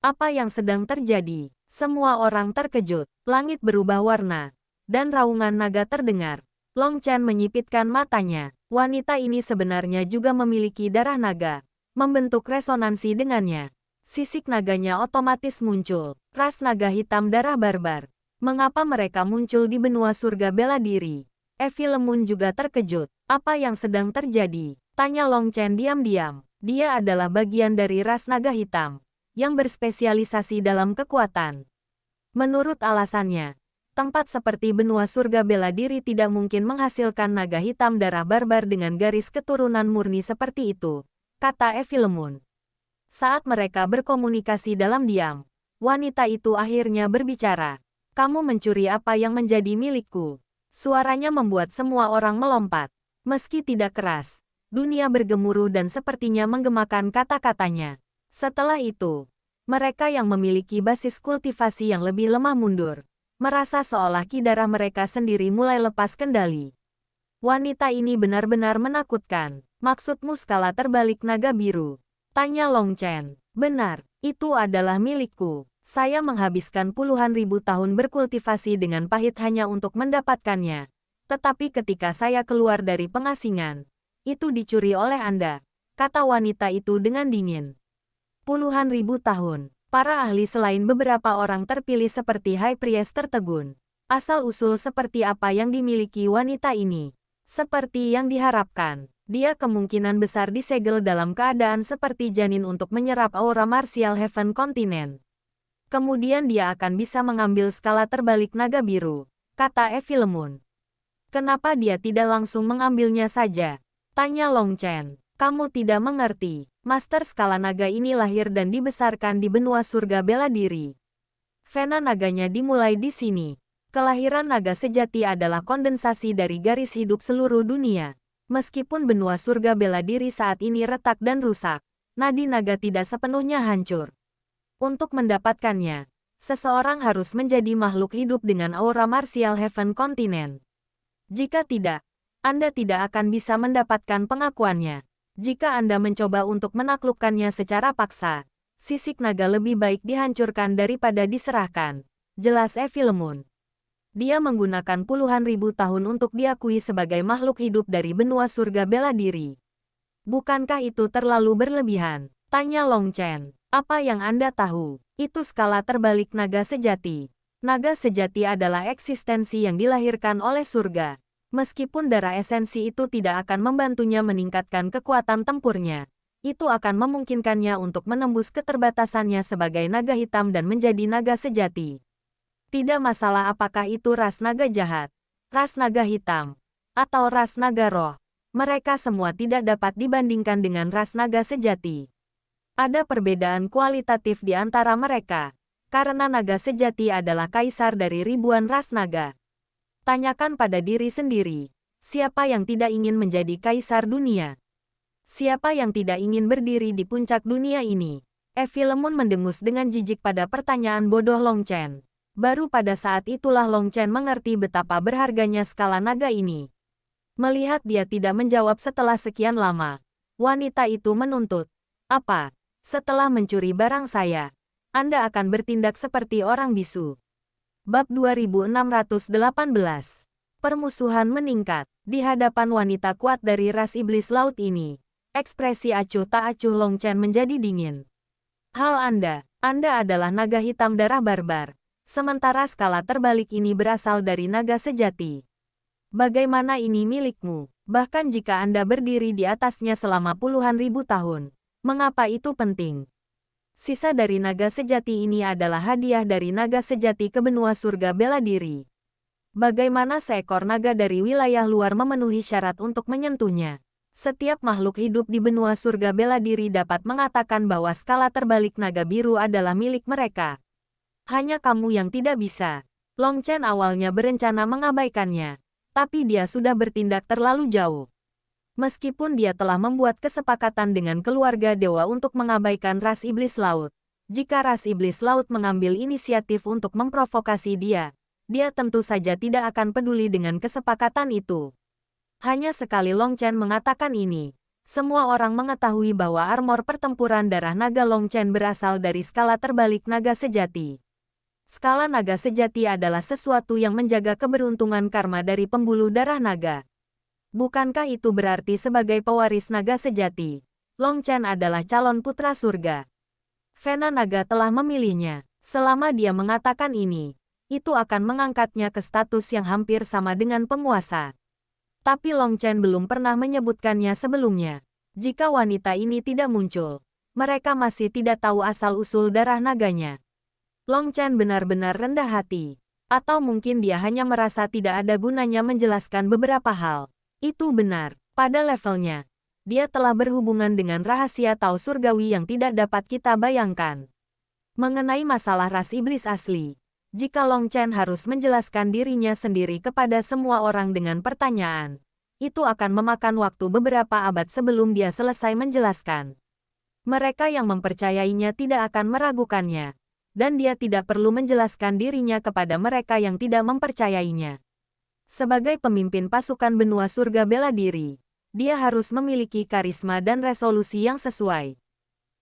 [SPEAKER 1] Apa yang sedang terjadi? Semua orang terkejut. Langit berubah warna, dan raungan naga terdengar. Long Chen menyipitkan matanya. Wanita ini sebenarnya juga memiliki darah naga, membentuk resonansi dengannya. Sisik naganya otomatis muncul. Ras naga hitam darah barbar. Mengapa mereka muncul di benua surga bela diri? Evi Lemun juga terkejut. Apa yang sedang terjadi? Tanya Long Chen diam-diam. Dia adalah bagian dari ras naga hitam, yang berspesialisasi dalam kekuatan. Menurut alasannya, tempat seperti benua surga bela diri tidak mungkin menghasilkan naga hitam darah barbar dengan garis keturunan murni seperti itu, kata Evi Lemun. Saat mereka berkomunikasi dalam diam, wanita itu akhirnya berbicara. Kamu mencuri apa yang menjadi milikku? Suaranya membuat semua orang melompat. Meski tidak keras, dunia bergemuruh dan sepertinya menggemakan kata-katanya. Setelah itu, mereka yang memiliki basis kultivasi yang lebih lemah mundur, merasa seolah ki darah mereka sendiri mulai lepas kendali. Wanita ini benar-benar menakutkan. Maksudmu skala terbalik naga biru? Tanya Long Chen. Benar, itu adalah milikku. Saya menghabiskan puluhan ribu tahun berkultivasi dengan pahit hanya untuk mendapatkannya. Tetapi ketika saya keluar dari pengasingan, itu dicuri oleh Anda, kata wanita itu dengan dingin. Puluhan ribu tahun, para ahli selain beberapa orang terpilih seperti High Priest tertegun. Asal-usul seperti apa yang dimiliki wanita ini? Seperti yang diharapkan, dia kemungkinan besar disegel dalam keadaan seperti janin untuk menyerap aura martial Heaven Continent. Kemudian dia akan bisa mengambil skala terbalik naga biru, kata Evi Lemun. Kenapa dia tidak langsung mengambilnya saja? Tanya Long Chen. Kamu tidak mengerti. Master skala naga ini lahir dan dibesarkan di benua surga bela diri. Vena naganya dimulai di sini. Kelahiran naga sejati adalah kondensasi dari garis hidup seluruh dunia. Meskipun benua surga bela diri saat ini retak dan rusak, nadi naga tidak sepenuhnya hancur. Untuk mendapatkannya, seseorang harus menjadi makhluk hidup dengan aura martial Heaven Continent. Jika tidak, Anda tidak akan bisa mendapatkan pengakuannya. Jika Anda mencoba untuk menaklukkannya secara paksa, sisik naga lebih baik dihancurkan daripada diserahkan, jelas Evi Lemun. Dia menggunakan puluhan ribu tahun untuk diakui sebagai makhluk hidup dari benua surga bela diri. Bukankah itu terlalu berlebihan? Tanya Long Chen. Apa yang Anda tahu? Itu skala terbalik naga sejati. Naga sejati adalah eksistensi yang dilahirkan oleh surga. Meskipun darah esensi itu tidak akan membantunya meningkatkan kekuatan tempurnya, itu akan memungkinkannya untuk menembus keterbatasannya sebagai naga hitam dan menjadi naga sejati. Tidak masalah apakah itu ras naga jahat, ras naga hitam, atau ras naga roh. Mereka semua tidak dapat dibandingkan dengan ras naga sejati. Ada perbedaan kualitatif di antara mereka, karena naga sejati adalah kaisar dari ribuan ras naga. Tanyakan pada diri sendiri, siapa yang tidak ingin menjadi kaisar dunia? Siapa yang tidak ingin berdiri di puncak dunia ini? Evi Lemun mendengus dengan jijik pada pertanyaan bodoh Long Chen. Baru pada saat itulah Long Chen mengerti betapa berharganya skala naga ini. Melihat dia tidak menjawab setelah sekian lama, wanita itu menuntut, "Apa? Setelah mencuri barang saya, Anda akan bertindak seperti orang bisu." Bab 2618. Permusuhan meningkat. Di hadapan wanita kuat dari ras iblis laut ini, ekspresi acuh tak acuh Long Chen menjadi dingin. Hal Anda adalah naga hitam darah barbar. Sementara skala terbalik ini berasal dari naga sejati. Bagaimana ini milikmu? Bahkan jika Anda berdiri di atasnya selama puluhan ribu tahun, mengapa itu penting? Sisa dari naga sejati ini adalah hadiah dari naga sejati ke benua surga bela diri. Bagaimana seekor naga dari wilayah luar memenuhi syarat untuk menyentuhnya? Setiap makhluk hidup di benua surga bela diri dapat mengatakan bahwa skala terbalik naga biru adalah milik mereka. Hanya kamu yang tidak bisa. Long Chen awalnya berencana mengabaikannya, tapi dia sudah bertindak terlalu jauh. Meskipun dia telah membuat kesepakatan dengan keluarga dewa untuk mengabaikan ras iblis laut, Jika ras iblis laut mengambil inisiatif untuk memprovokasi dia tentu saja tidak akan peduli dengan kesepakatan itu. Hanya sekali Long Chen mengatakan ini, semua orang mengetahui bahwa armor pertempuran darah naga Long Chen berasal dari skala terbalik naga sejati. Skala naga sejati adalah sesuatu yang menjaga keberuntungan karma dari pembuluh darah naga. Bukankah itu berarti sebagai pewaris naga sejati, Long Chen adalah calon putra surga? Vena naga telah memilihnya. Selama dia mengatakan ini, itu akan mengangkatnya ke status yang hampir sama dengan penguasa. Tapi Long Chen belum pernah menyebutkannya sebelumnya. Jika wanita ini tidak muncul, mereka masih tidak tahu asal-usul darah naganya. Long Chen benar-benar rendah hati. Atau mungkin dia hanya merasa tidak ada gunanya menjelaskan beberapa hal. Itu benar, pada levelnya. Dia telah berhubungan dengan rahasia Tao surgawi yang tidak dapat kita bayangkan. Mengenai masalah ras iblis asli, jika Long Chen harus menjelaskan dirinya sendiri kepada semua orang dengan pertanyaan, itu akan memakan waktu beberapa abad sebelum dia selesai menjelaskan. Mereka yang mempercayainya tidak akan meragukannya, dan dia tidak perlu menjelaskan dirinya kepada mereka yang tidak mempercayainya. Sebagai pemimpin pasukan benua surga bela diri, dia harus memiliki karisma dan resolusi yang sesuai.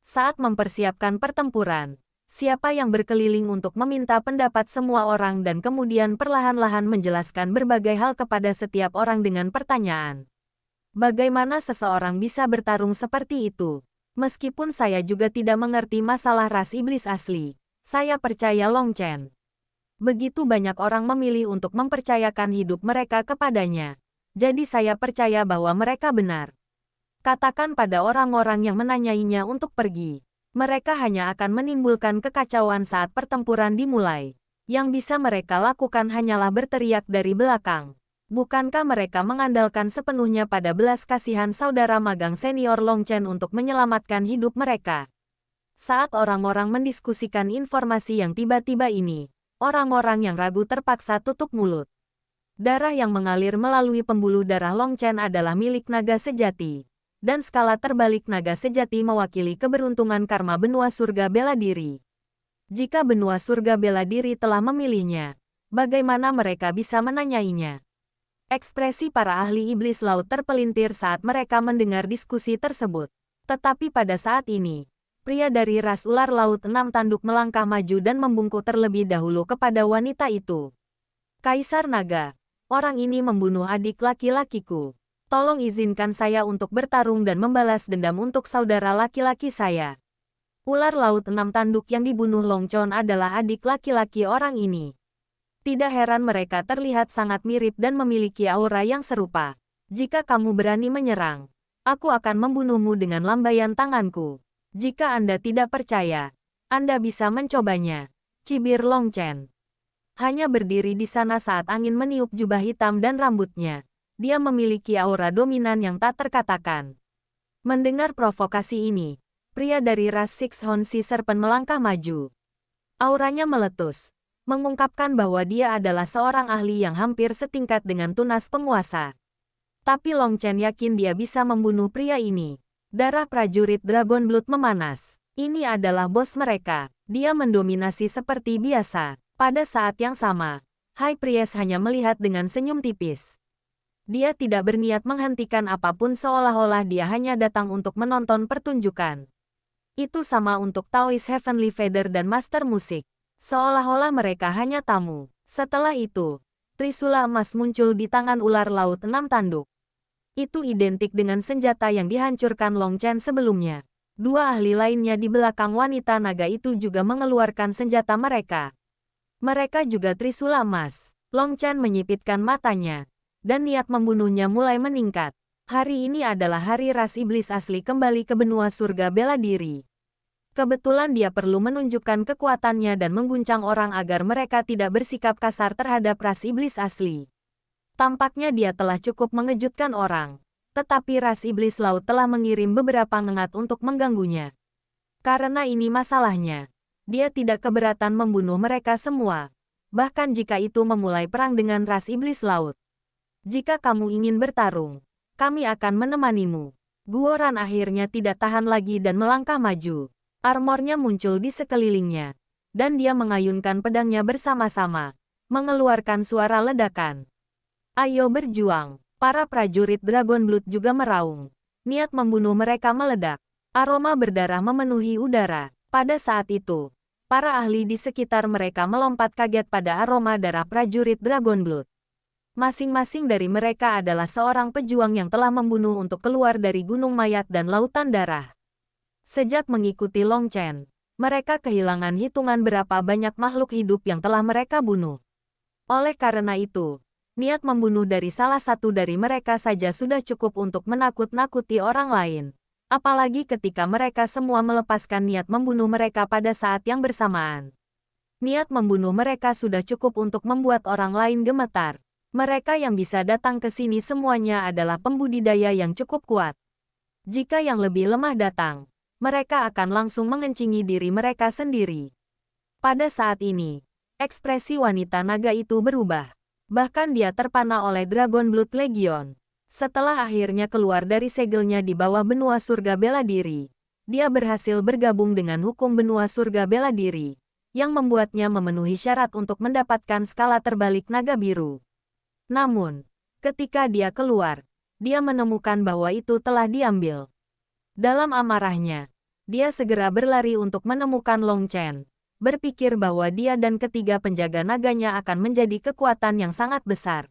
[SPEAKER 1] Saat mempersiapkan pertempuran, siapa yang berkeliling untuk meminta pendapat semua orang dan kemudian perlahan-lahan menjelaskan berbagai hal kepada setiap orang dengan pertanyaan. Bagaimana seseorang bisa bertarung seperti itu? Meskipun saya juga tidak mengerti masalah ras iblis asli, saya percaya Long Chen. Begitu banyak orang memilih untuk mempercayakan hidup mereka kepadanya. Jadi saya percaya bahwa mereka benar. Katakan pada orang-orang yang menanyainya untuk pergi. Mereka hanya akan menimbulkan kekacauan saat pertempuran dimulai. Yang bisa mereka lakukan hanyalah berteriak dari belakang. Bukankah mereka mengandalkan sepenuhnya pada belas kasihan saudara magang senior Long Chen untuk menyelamatkan hidup mereka? Saat orang-orang mendiskusikan informasi yang tiba-tiba ini, orang-orang yang ragu terpaksa tutup mulut. Darah yang mengalir melalui pembuluh darah Long Chen adalah milik naga sejati. Dan skala terbalik naga sejati mewakili keberuntungan karma benua surga bela diri. Jika benua surga bela diri telah memilihnya, bagaimana mereka bisa menanyainya? Ekspresi para ahli iblis laut terpelintir saat mereka mendengar diskusi tersebut. Tetapi pada saat ini, pria dari ras ular laut 6 tanduk melangkah maju dan membungkuk terlebih dahulu kepada wanita itu. Kaisar Naga, orang ini membunuh adik laki-lakiku. Tolong izinkan saya untuk bertarung dan membalas dendam untuk saudara laki-laki saya. Ular laut 6 tanduk yang dibunuh Long Chen adalah adik laki-laki orang ini. Tidak heran mereka terlihat sangat mirip dan memiliki aura yang serupa. Jika kamu berani menyerang, aku akan membunuhmu dengan lambaian tanganku. Jika Anda tidak percaya, Anda bisa mencobanya. Cibir Long Chen. Hanya berdiri di sana saat angin meniup jubah hitam dan rambutnya. Dia memiliki aura dominan yang tak terkatakan. Mendengar provokasi ini, pria dari ras Six Horn Sea Serpent melangkah maju. Auranya meletus, mengungkapkan bahwa dia adalah seorang ahli yang hampir setingkat dengan tunas penguasa. Tapi Long Chen yakin dia bisa membunuh pria ini. Darah prajurit Dragon Blood memanas. Ini adalah bos mereka. Dia mendominasi seperti biasa. Pada saat yang sama, High Priest hanya melihat dengan senyum tipis. Dia tidak berniat menghentikan apapun seolah-olah dia hanya datang untuk menonton pertunjukan. Itu sama untuk Taoist Heavenly Feather dan Master Musik. Seolah-olah mereka hanya tamu. Setelah itu, trisula emas muncul di tangan ular laut 6 tanduk. Itu identik dengan senjata yang dihancurkan Long Chen sebelumnya. Dua ahli lainnya di belakang wanita naga itu juga mengeluarkan senjata mereka. Mereka juga trisula emas. Long Chen menyipitkan matanya. Dan niat membunuhnya mulai meningkat. Hari ini adalah hari ras iblis asli kembali ke benua surga bela diri. Kebetulan dia perlu menunjukkan kekuatannya dan mengguncang orang agar mereka tidak bersikap kasar terhadap ras iblis asli. Tampaknya dia telah cukup mengejutkan orang. Tetapi ras iblis laut telah mengirim beberapa ngengat untuk mengganggunya. Karena ini masalahnya. Dia tidak keberatan membunuh mereka semua. Bahkan jika itu memulai perang dengan ras iblis laut. Jika kamu ingin bertarung, kami akan menemanimu. Guoran akhirnya tidak tahan lagi dan melangkah maju. Armornya muncul di sekelilingnya, dan dia mengayunkan pedangnya bersama-sama, mengeluarkan suara ledakan. Ayo berjuang! Para prajurit Dragon Blood juga meraung. Niat membunuh mereka meledak. Aroma berdarah memenuhi udara. Pada saat itu, para ahli di sekitar mereka melompat kaget pada aroma darah prajurit Dragon Blood. Masing-masing dari mereka adalah seorang pejuang yang telah membunuh untuk keluar dari gunung mayat dan lautan darah. Sejak mengikuti Long Chen, mereka kehilangan hitungan berapa banyak makhluk hidup yang telah mereka bunuh. Oleh karena itu, niat membunuh dari salah satu dari mereka saja sudah cukup untuk menakut-nakuti orang lain. Apalagi ketika mereka semua melepaskan niat membunuh mereka pada saat yang bersamaan. Niat membunuh mereka sudah cukup untuk membuat orang lain gemetar. Mereka yang bisa datang ke sini semuanya adalah pembudidaya yang cukup kuat. Jika yang lebih lemah datang, mereka akan langsung mengencingi diri mereka sendiri. Pada saat ini, ekspresi wanita naga itu berubah. Bahkan dia terpana oleh Dragon Blood Legion. Setelah akhirnya keluar dari segelnya di bawah benua surga bela diri, dia berhasil bergabung dengan hukum benua surga bela diri, yang membuatnya memenuhi syarat untuk mendapatkan skala terbalik naga biru. Namun, ketika dia keluar, dia menemukan bahwa itu telah diambil. Dalam amarahnya, dia segera berlari untuk menemukan Long Chen. Berpikir bahwa dia dan ketiga penjaga naganya akan menjadi kekuatan yang sangat besar.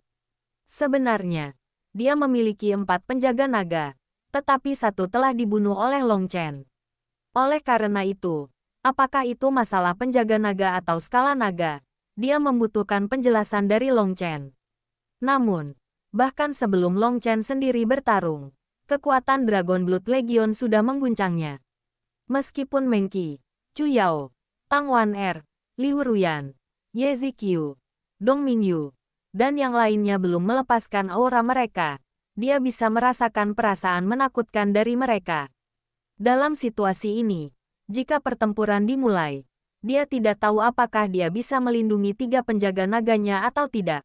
[SPEAKER 1] Sebenarnya, dia memiliki 4 penjaga naga, tetapi satu telah dibunuh oleh Long Chen. Oleh karena itu, apakah itu masalah penjaga naga atau skala naga, dia membutuhkan penjelasan dari Long Chen. Namun, bahkan sebelum Long Chen sendiri bertarung, kekuatan Dragon Blood Legion sudah mengguncangnya. Meskipun Meng Qi, Chu Yao, Tang Wan-er, Liu Ruyan, Ye Ziqiu, Dong Mingyu, dan yang lainnya belum melepaskan aura mereka, dia bisa merasakan perasaan menakutkan dari mereka. Dalam situasi ini, jika pertempuran dimulai, dia tidak tahu apakah dia bisa melindungi 3 penjaga naganya atau tidak.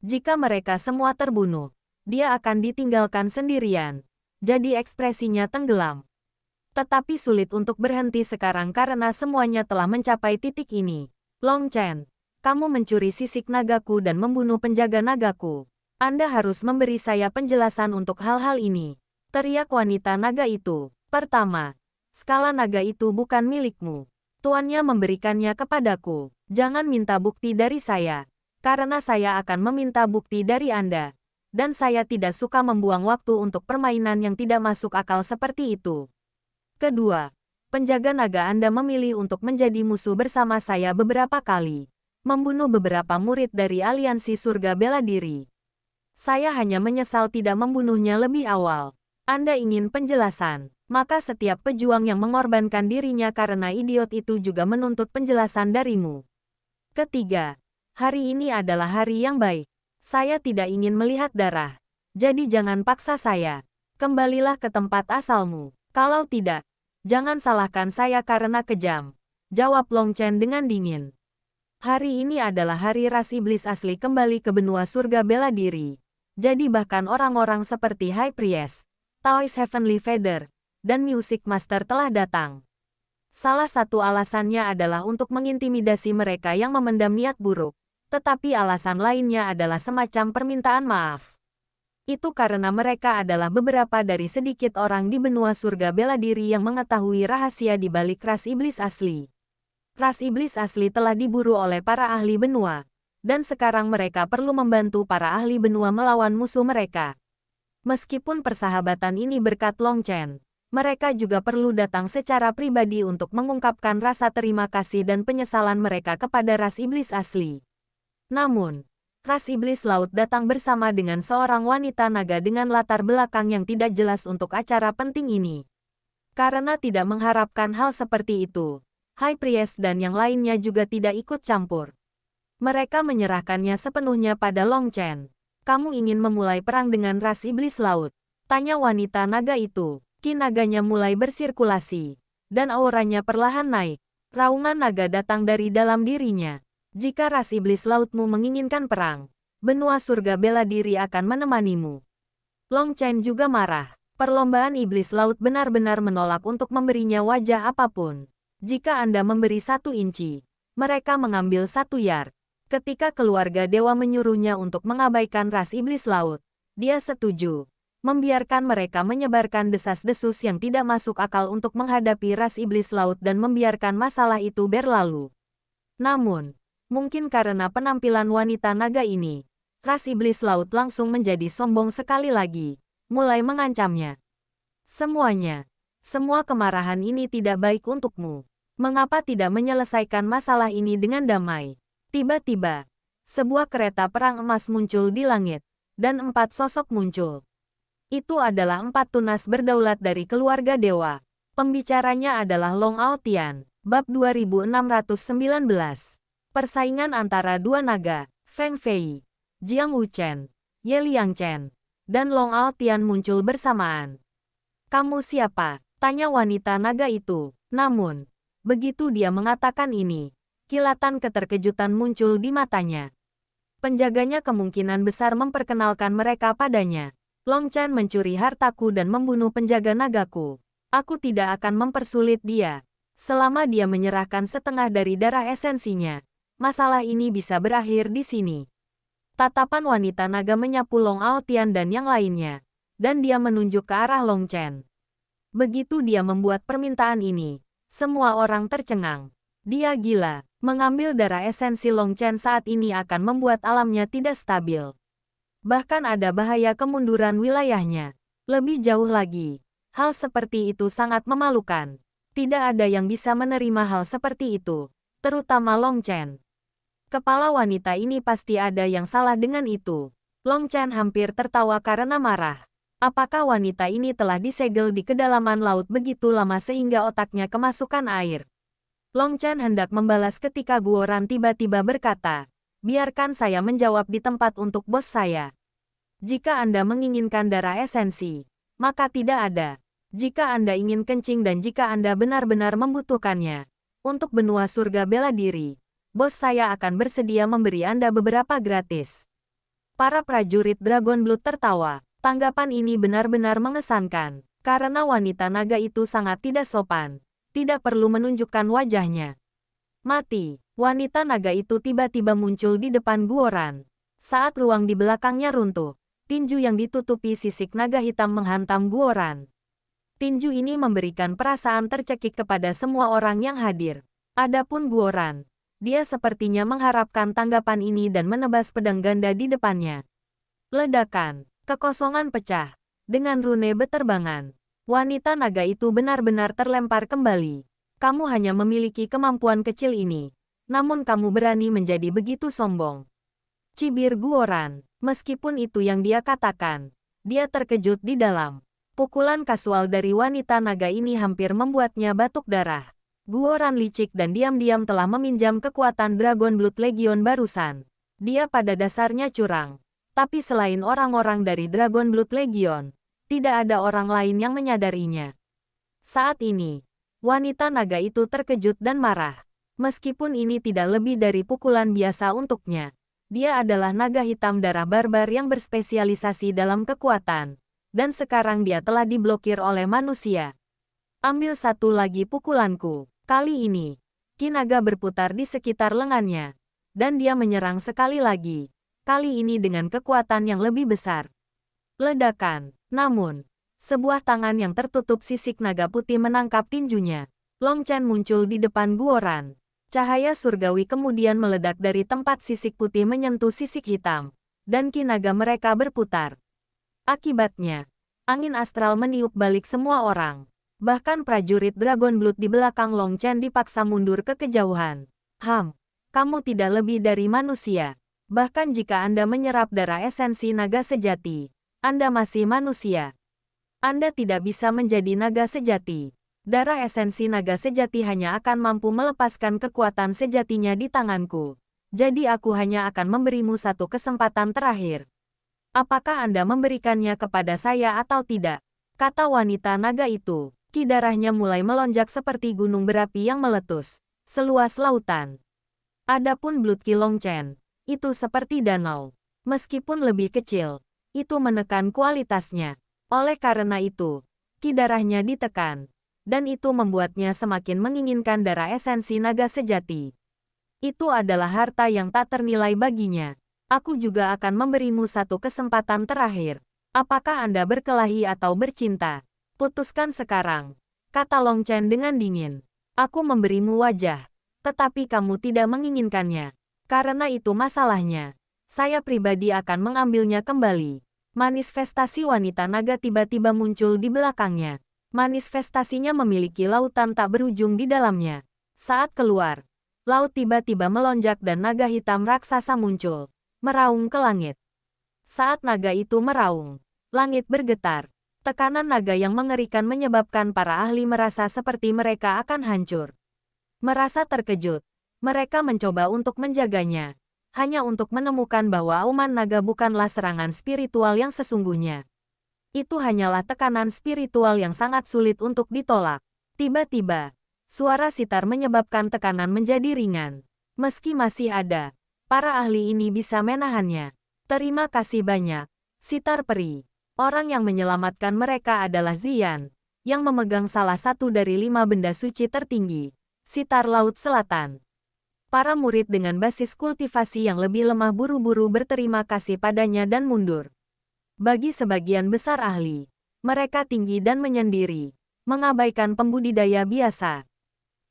[SPEAKER 1] Jika mereka semua terbunuh, dia akan ditinggalkan sendirian, jadi ekspresinya tenggelam. Tetapi sulit untuk berhenti sekarang karena semuanya telah mencapai titik ini. Long Chen, kamu mencuri sisik nagaku dan membunuh penjaga nagaku. Anda harus memberi saya penjelasan untuk hal-hal ini. Teriak wanita naga itu. Pertama, skala naga itu bukan milikmu. Tuannya memberikannya kepadaku. Jangan minta bukti dari saya. Karena saya akan meminta bukti dari Anda. Dan saya tidak suka membuang waktu untuk permainan yang tidak masuk akal seperti itu. Kedua, penjaga naga Anda memilih untuk menjadi musuh bersama saya beberapa kali. Membunuh beberapa murid dari aliansi surga bela diri. Saya hanya menyesal tidak membunuhnya lebih awal. Anda ingin penjelasan, maka setiap pejuang yang mengorbankan dirinya karena idiot itu juga menuntut penjelasan darimu. Ketiga, hari ini adalah hari yang baik. Saya tidak ingin melihat darah. Jadi jangan paksa saya. Kembalilah ke tempat asalmu. Kalau tidak, jangan salahkan saya karena kejam. Jawab Long Chen dengan dingin. Hari ini adalah hari ras iblis asli kembali ke benua surga bela diri. Jadi bahkan orang-orang seperti High Priest, Taoist Heavenly Feather, dan Music Master telah datang. Salah satu alasannya adalah untuk mengintimidasi mereka yang memendam niat buruk. Tetapi alasan lainnya adalah semacam permintaan maaf. Itu karena mereka adalah beberapa dari sedikit orang di benua surga bela diri yang mengetahui rahasia di balik ras iblis asli. Ras iblis asli telah diburu oleh para ahli benua, dan sekarang mereka perlu membantu para ahli benua melawan musuh mereka. Meskipun persahabatan ini berkat Long Chen, mereka juga perlu datang secara pribadi untuk mengungkapkan rasa terima kasih dan penyesalan mereka kepada ras iblis asli. Namun, ras iblis laut datang bersama dengan seorang wanita naga dengan latar belakang yang tidak jelas untuk acara penting ini. Karena tidak mengharapkan hal seperti itu, High Priest dan yang lainnya juga tidak ikut campur. Mereka menyerahkannya sepenuhnya pada Long Chen. Kamu ingin memulai perang dengan ras iblis laut? Tanya wanita naga itu. Ki naganya mulai bersirkulasi, dan auranya perlahan naik. Raungan naga datang dari dalam dirinya. Jika ras iblis lautmu menginginkan perang, benua surga bela diri akan menemanimu. Long Chen juga marah. Perlombaan iblis laut benar-benar menolak untuk memberinya wajah apapun. Jika Anda memberi 1 inci, mereka mengambil 1 yard. Ketika keluarga dewa menyuruhnya untuk mengabaikan ras iblis laut, dia setuju. Membiarkan mereka menyebarkan desas-desus yang tidak masuk akal untuk menghadapi ras iblis laut dan membiarkan masalah itu berlalu. Namun, mungkin karena penampilan wanita naga ini, ras iblis laut langsung menjadi sombong sekali lagi, mulai mengancamnya. Semua kemarahan ini tidak baik untukmu. Mengapa tidak menyelesaikan masalah ini dengan damai? Tiba-tiba, sebuah kereta perang emas muncul di langit, dan 4 sosok muncul. Itu adalah 4 tunas berdaulat dari keluarga dewa. Pembicaranya adalah Long Aotian, bab 2619. Persaingan antara 2 naga, Feng Fei, Jiang Wuchen, Ye Liangchen, dan Long Aotian muncul bersamaan. "Kamu siapa?" tanya wanita naga itu. Namun, begitu dia mengatakan ini, kilatan keterkejutan muncul di matanya. Penjaganya kemungkinan besar memperkenalkan mereka padanya. "Long Chen mencuri hartaku dan membunuh penjaga nagaku. Aku tidak akan mempersulit dia. Selama dia menyerahkan setengah dari darah esensinya, masalah ini bisa berakhir di sini." Tatapan wanita naga menyapu Long Aotian dan yang lainnya, dan dia menunjuk ke arah Long Chen. Begitu dia membuat permintaan ini, semua orang tercengang. Dia gila. Mengambil darah esensi Long Chen saat ini akan membuat alamnya tidak stabil. Bahkan ada bahaya kemunduran wilayahnya. Lebih jauh lagi, hal seperti itu sangat memalukan. Tidak ada yang bisa menerima hal seperti itu, terutama Long Chen. Kepala wanita ini pasti ada yang salah dengan itu. Long Chen hampir tertawa karena marah. Apakah wanita ini telah disegel di kedalaman laut begitu lama sehingga otaknya kemasukan air? Long Chen hendak membalas ketika Guoran tiba-tiba berkata, "Biarkan saya menjawab di tempat untuk bos saya. Jika Anda menginginkan darah esensi, maka tidak ada. Jika Anda ingin kencing dan jika Anda benar-benar membutuhkannya, untuk benua surga bela diri, bos saya akan bersedia memberi Anda beberapa gratis." Para prajurit Dragon Blood tertawa. Tanggapan ini benar-benar mengesankan, karena wanita naga itu sangat tidak sopan. Tidak perlu menunjukkan wajahnya. "Mati." Wanita naga itu tiba-tiba muncul di depan Guoran. Saat ruang di belakangnya runtuh, tinju yang ditutupi sisik naga hitam menghantam Guoran. Tinju ini memberikan perasaan tercekik kepada semua orang yang hadir. Adapun Guoran, dia sepertinya mengharapkan tanggapan ini dan menebas pedang ganda di depannya. Ledakan, kekosongan pecah. Dengan rune beterbangan, wanita naga itu benar-benar terlempar kembali. "Kamu hanya memiliki kemampuan kecil ini, namun kamu berani menjadi begitu sombong," cibir Guoran. Meskipun itu yang dia katakan, dia terkejut di dalam. Pukulan kasual dari wanita naga ini hampir membuatnya batuk darah. Guoran licik dan diam-diam telah meminjam kekuatan Dragon Blood Legion barusan. Dia pada dasarnya curang. Tapi selain orang-orang dari Dragon Blood Legion, tidak ada orang lain yang menyadarinya. Saat ini, wanita naga itu terkejut dan marah. Meskipun ini tidak lebih dari pukulan biasa untuknya. Dia adalah naga hitam darah barbar yang berspesialisasi dalam kekuatan. Dan sekarang dia telah diblokir oleh manusia. "Ambil satu lagi pukulanku." Kali ini, Ki naga berputar di sekitar lengannya. Dan dia menyerang sekali lagi. Kali ini dengan kekuatan yang lebih besar. Ledakan. Namun, sebuah tangan yang tertutup sisik naga putih menangkap tinjunya. Long Chen muncul di depan Guoran. Cahaya surgawi kemudian meledak dari tempat sisik putih menyentuh sisik hitam. Dan Ki naga mereka berputar. Akibatnya, angin astral meniup balik semua orang. Bahkan prajurit Dragon Blood di belakang Long Chen dipaksa mundur ke kejauhan. Kamu tidak lebih dari manusia. Bahkan jika Anda menyerap darah esensi naga sejati, Anda masih manusia. Anda tidak bisa menjadi naga sejati. Darah esensi naga sejati hanya akan mampu melepaskan kekuatan sejatinya di tanganku. Jadi aku hanya akan memberimu satu kesempatan terakhir. Apakah Anda memberikannya kepada saya atau tidak? Kata wanita naga itu. Ki darahnya mulai melonjak seperti gunung berapi yang meletus, seluas lautan. Adapun Blood Ki Long Chen, itu seperti danau. Meskipun lebih kecil, itu menekan kualitasnya. Oleh karena itu, ki darahnya ditekan, dan itu membuatnya semakin menginginkan darah esensi naga sejati. Itu adalah harta yang tak ternilai baginya. Aku juga akan memberimu satu kesempatan terakhir. Apakah Anda berkelahi atau bercinta? Putuskan sekarang, kata Long Chen dengan dingin. Aku memberimu wajah, tetapi kamu tidak menginginkannya. Karena itu masalahnya. Saya pribadi akan mengambilnya kembali. Manifestasi wanita naga tiba-tiba muncul di belakangnya. Manifestasinya memiliki lautan tak berujung di dalamnya. Saat keluar, laut tiba-tiba melonjak dan naga hitam raksasa muncul, meraung ke langit. Saat naga itu meraung, langit bergetar. Tekanan naga yang mengerikan menyebabkan para ahli merasa seperti mereka akan hancur. Merasa terkejut, mereka mencoba untuk menjaganya, hanya untuk menemukan bahwa auman naga bukanlah serangan spiritual yang sesungguhnya. Itu hanyalah tekanan spiritual yang sangat sulit untuk ditolak. Tiba-tiba, suara sitar menyebabkan tekanan menjadi ringan. Meski masih ada, para ahli ini bisa menahannya. Terima kasih banyak, sitar peri. Orang yang menyelamatkan mereka adalah Ziyan, yang memegang salah satu dari 5 benda suci tertinggi, sitar Laut Selatan. Para murid dengan basis kultivasi yang lebih lemah buru-buru berterima kasih padanya dan mundur. Bagi sebagian besar ahli, mereka tinggi dan menyendiri, mengabaikan pembudidaya biasa.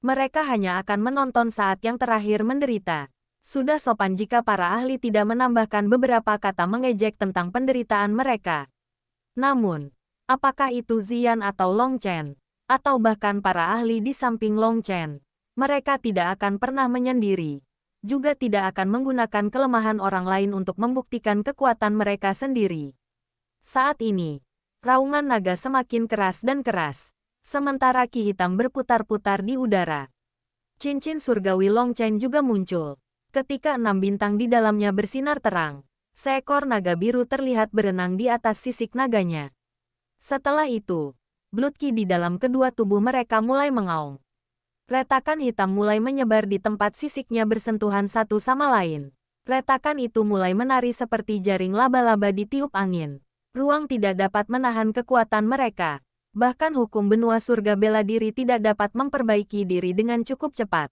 [SPEAKER 1] Mereka hanya akan menonton saat yang terakhir menderita. Sudah sopan jika para ahli tidak menambahkan beberapa kata mengejek tentang penderitaan mereka. Namun, apakah itu Ziyan atau Long Chen, atau bahkan para ahli di samping Long Chen, mereka tidak akan pernah menyendiri, juga tidak akan menggunakan kelemahan orang lain untuk membuktikan kekuatan mereka sendiri. Saat ini, raungan naga semakin keras dan keras, sementara ki hitam berputar-putar di udara. Cincin surgawi Long Chen juga muncul. Ketika 6 bintang di dalamnya bersinar terang, seekor naga biru terlihat berenang di atas sisik naganya. Setelah itu, blood ki di dalam kedua tubuh mereka mulai mengaung. Retakan hitam mulai menyebar di tempat sisiknya bersentuhan satu sama lain. Retakan itu mulai menari seperti jaring laba-laba di tiup angin. Ruang tidak dapat menahan kekuatan mereka. Bahkan hukum benua surga bela diri tidak dapat memperbaiki diri dengan cukup cepat.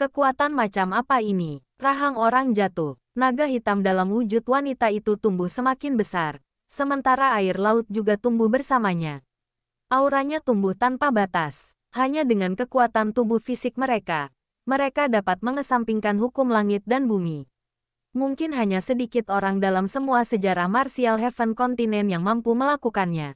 [SPEAKER 1] Kekuatan macam apa ini? Rahang orang jatuh. Naga hitam dalam wujud wanita itu tumbuh semakin besar, sementara air laut juga tumbuh bersamanya. Auranya tumbuh tanpa batas. Hanya dengan kekuatan tubuh fisik mereka, mereka dapat mengesampingkan hukum langit dan bumi. Mungkin hanya sedikit orang dalam semua sejarah Martial Heaven kontinen yang mampu melakukannya.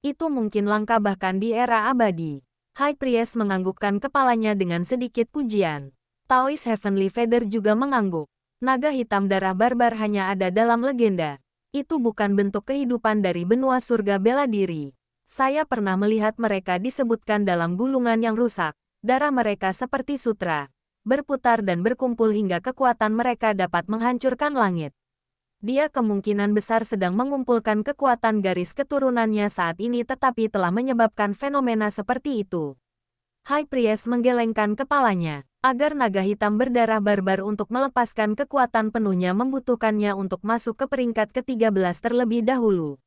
[SPEAKER 1] Itu mungkin langka bahkan di era abadi. High Priest menganggukkan kepalanya dengan sedikit pujian. Taoist Heavenly Feather juga mengangguk. Naga hitam darah barbar hanya ada dalam legenda. Itu bukan bentuk kehidupan dari benua surga bela diri. Saya pernah melihat mereka disebutkan dalam gulungan yang rusak. Darah mereka seperti sutra, berputar dan berkumpul hingga kekuatan mereka dapat menghancurkan langit. Dia kemungkinan besar sedang mengumpulkan kekuatan garis keturunannya saat ini tetapi telah menyebabkan fenomena seperti itu. High Priest menggelengkan kepalanya. Agar naga hitam berdarah barbar untuk melepaskan kekuatan penuhnya membutuhkannya untuk masuk ke peringkat ke-13 terlebih dahulu.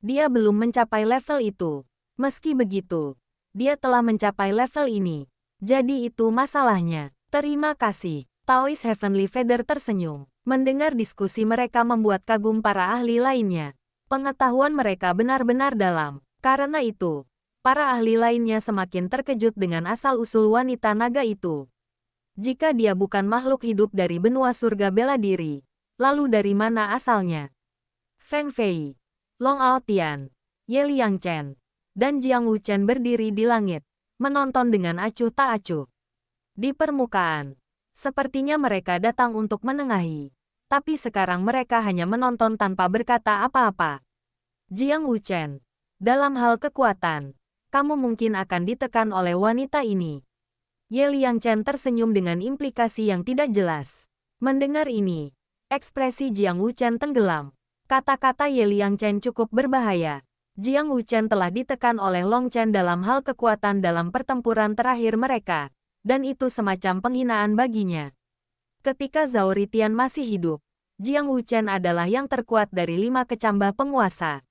[SPEAKER 1] Dia belum mencapai level itu. Meski begitu, dia telah mencapai level ini. Jadi itu masalahnya. Terima kasih. Taoist Heavenly Feather tersenyum. Mendengar diskusi mereka membuat kagum para ahli lainnya. Pengetahuan mereka benar-benar dalam. Karena itu, para ahli lainnya semakin terkejut dengan asal-usul wanita naga itu. Jika dia bukan makhluk hidup dari benua surga bela diri, lalu dari mana asalnya? Feng Fei, Long Aotian, Ye Liangchen, dan Jiang Wuchen berdiri di langit, menonton dengan acuh tak acuh. Di permukaan, sepertinya mereka datang untuk menengahi, tapi sekarang mereka hanya menonton tanpa berkata apa-apa. Jiang Wuchen, dalam hal kekuatan, kamu mungkin akan ditekan oleh wanita ini. Ye Liangchen tersenyum dengan implikasi yang tidak jelas. Mendengar ini, ekspresi Jiang Wuchen tenggelam. Kata-kata Ye Liangchen cukup berbahaya. Jiang Wuchen telah ditekan oleh Long Chen dalam hal kekuatan dalam pertempuran terakhir mereka, dan itu semacam penghinaan baginya. Ketika Zhao Ritian masih hidup, Jiang Wuchen adalah yang terkuat dari 5 kecambah penguasa.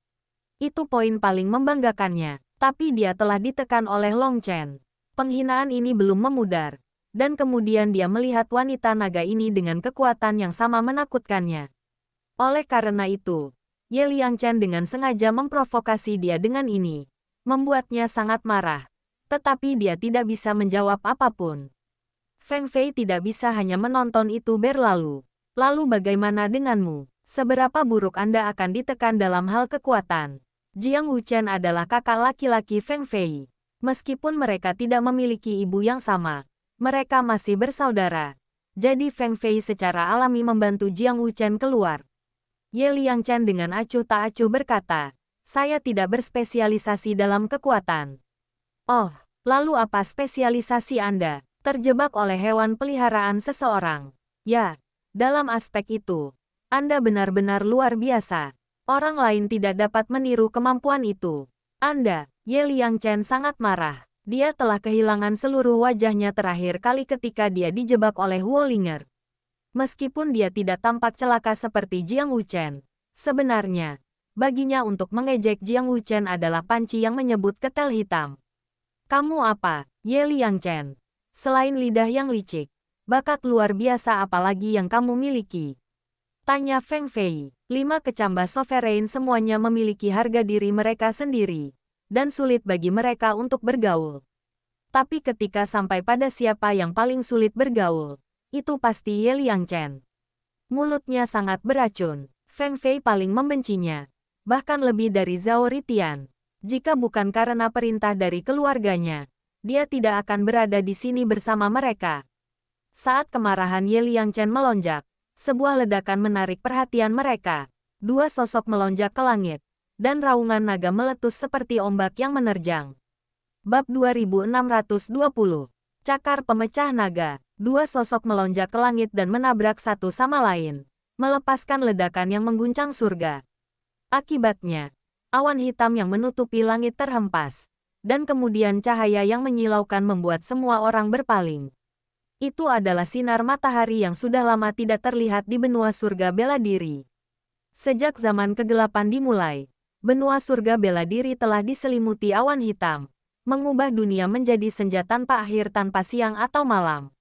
[SPEAKER 1] Itu poin paling membanggakannya. Tapi dia telah ditekan oleh Long Chen. Penghinaan ini belum memudar. Dan kemudian dia melihat wanita naga ini dengan kekuatan yang sama menakutkannya. Oleh karena itu, Ye Liangchen dengan sengaja memprovokasi dia dengan ini. Membuatnya sangat marah. Tetapi dia tidak bisa menjawab apapun. Feng Fei tidak bisa hanya menonton itu berlalu. Lalu bagaimana denganmu? Seberapa buruk Anda akan ditekan dalam hal kekuatan? Jiang Wuchen adalah kakak laki-laki Feng Fei. Meskipun mereka tidak memiliki ibu yang sama, mereka masih bersaudara. Jadi Feng Fei secara alami membantu Jiang Wuchen keluar. Ye Liangchen dengan acuh tak acuh berkata, saya tidak berspesialisasi dalam kekuatan. Oh, lalu apa spesialisasi Anda? Terjebak oleh hewan peliharaan seseorang. Ya, dalam aspek itu, Anda benar-benar luar biasa. Orang lain tidak dapat meniru kemampuan itu. Anda, Ye Liangchen sangat marah. Dia telah kehilangan seluruh wajahnya terakhir kali ketika dia dijebak oleh Wollinger. Meskipun dia tidak tampak celaka seperti Jiang Wuchen, sebenarnya, baginya untuk mengejek Jiang Wuchen adalah panci yang menyebut ketel hitam. Kamu apa, Ye Liangchen? Selain lidah yang licik, bakat luar biasa apalagi yang kamu miliki? Tanya Feng Fei. 5 kecambah sovereign semuanya memiliki harga diri mereka sendiri, dan sulit bagi mereka untuk bergaul. Tapi ketika sampai pada siapa yang paling sulit bergaul, itu pasti Ye Liangchen. Mulutnya sangat beracun. Feng Fei paling membencinya, bahkan lebih dari Zhao Ritian. Jika bukan karena perintah dari keluarganya, dia tidak akan berada di sini bersama mereka. Saat kemarahan Ye Liangchen melonjak, sebuah ledakan menarik perhatian mereka. 2 sosok melonjak ke langit, dan raungan naga meletus seperti ombak yang menerjang. Bab 2620. Cakar Pemecah Naga. 2 sosok melonjak ke langit dan menabrak satu sama lain, melepaskan ledakan yang mengguncang surga. Akibatnya, awan hitam yang menutupi langit terhempas, dan kemudian cahaya yang menyilaukan membuat semua orang berpaling. Itu adalah sinar matahari yang sudah lama tidak terlihat di benua surga bela diri. Sejak zaman kegelapan dimulai, benua surga bela diri telah diselimuti awan hitam, mengubah dunia menjadi senja tanpa akhir tanpa siang atau malam.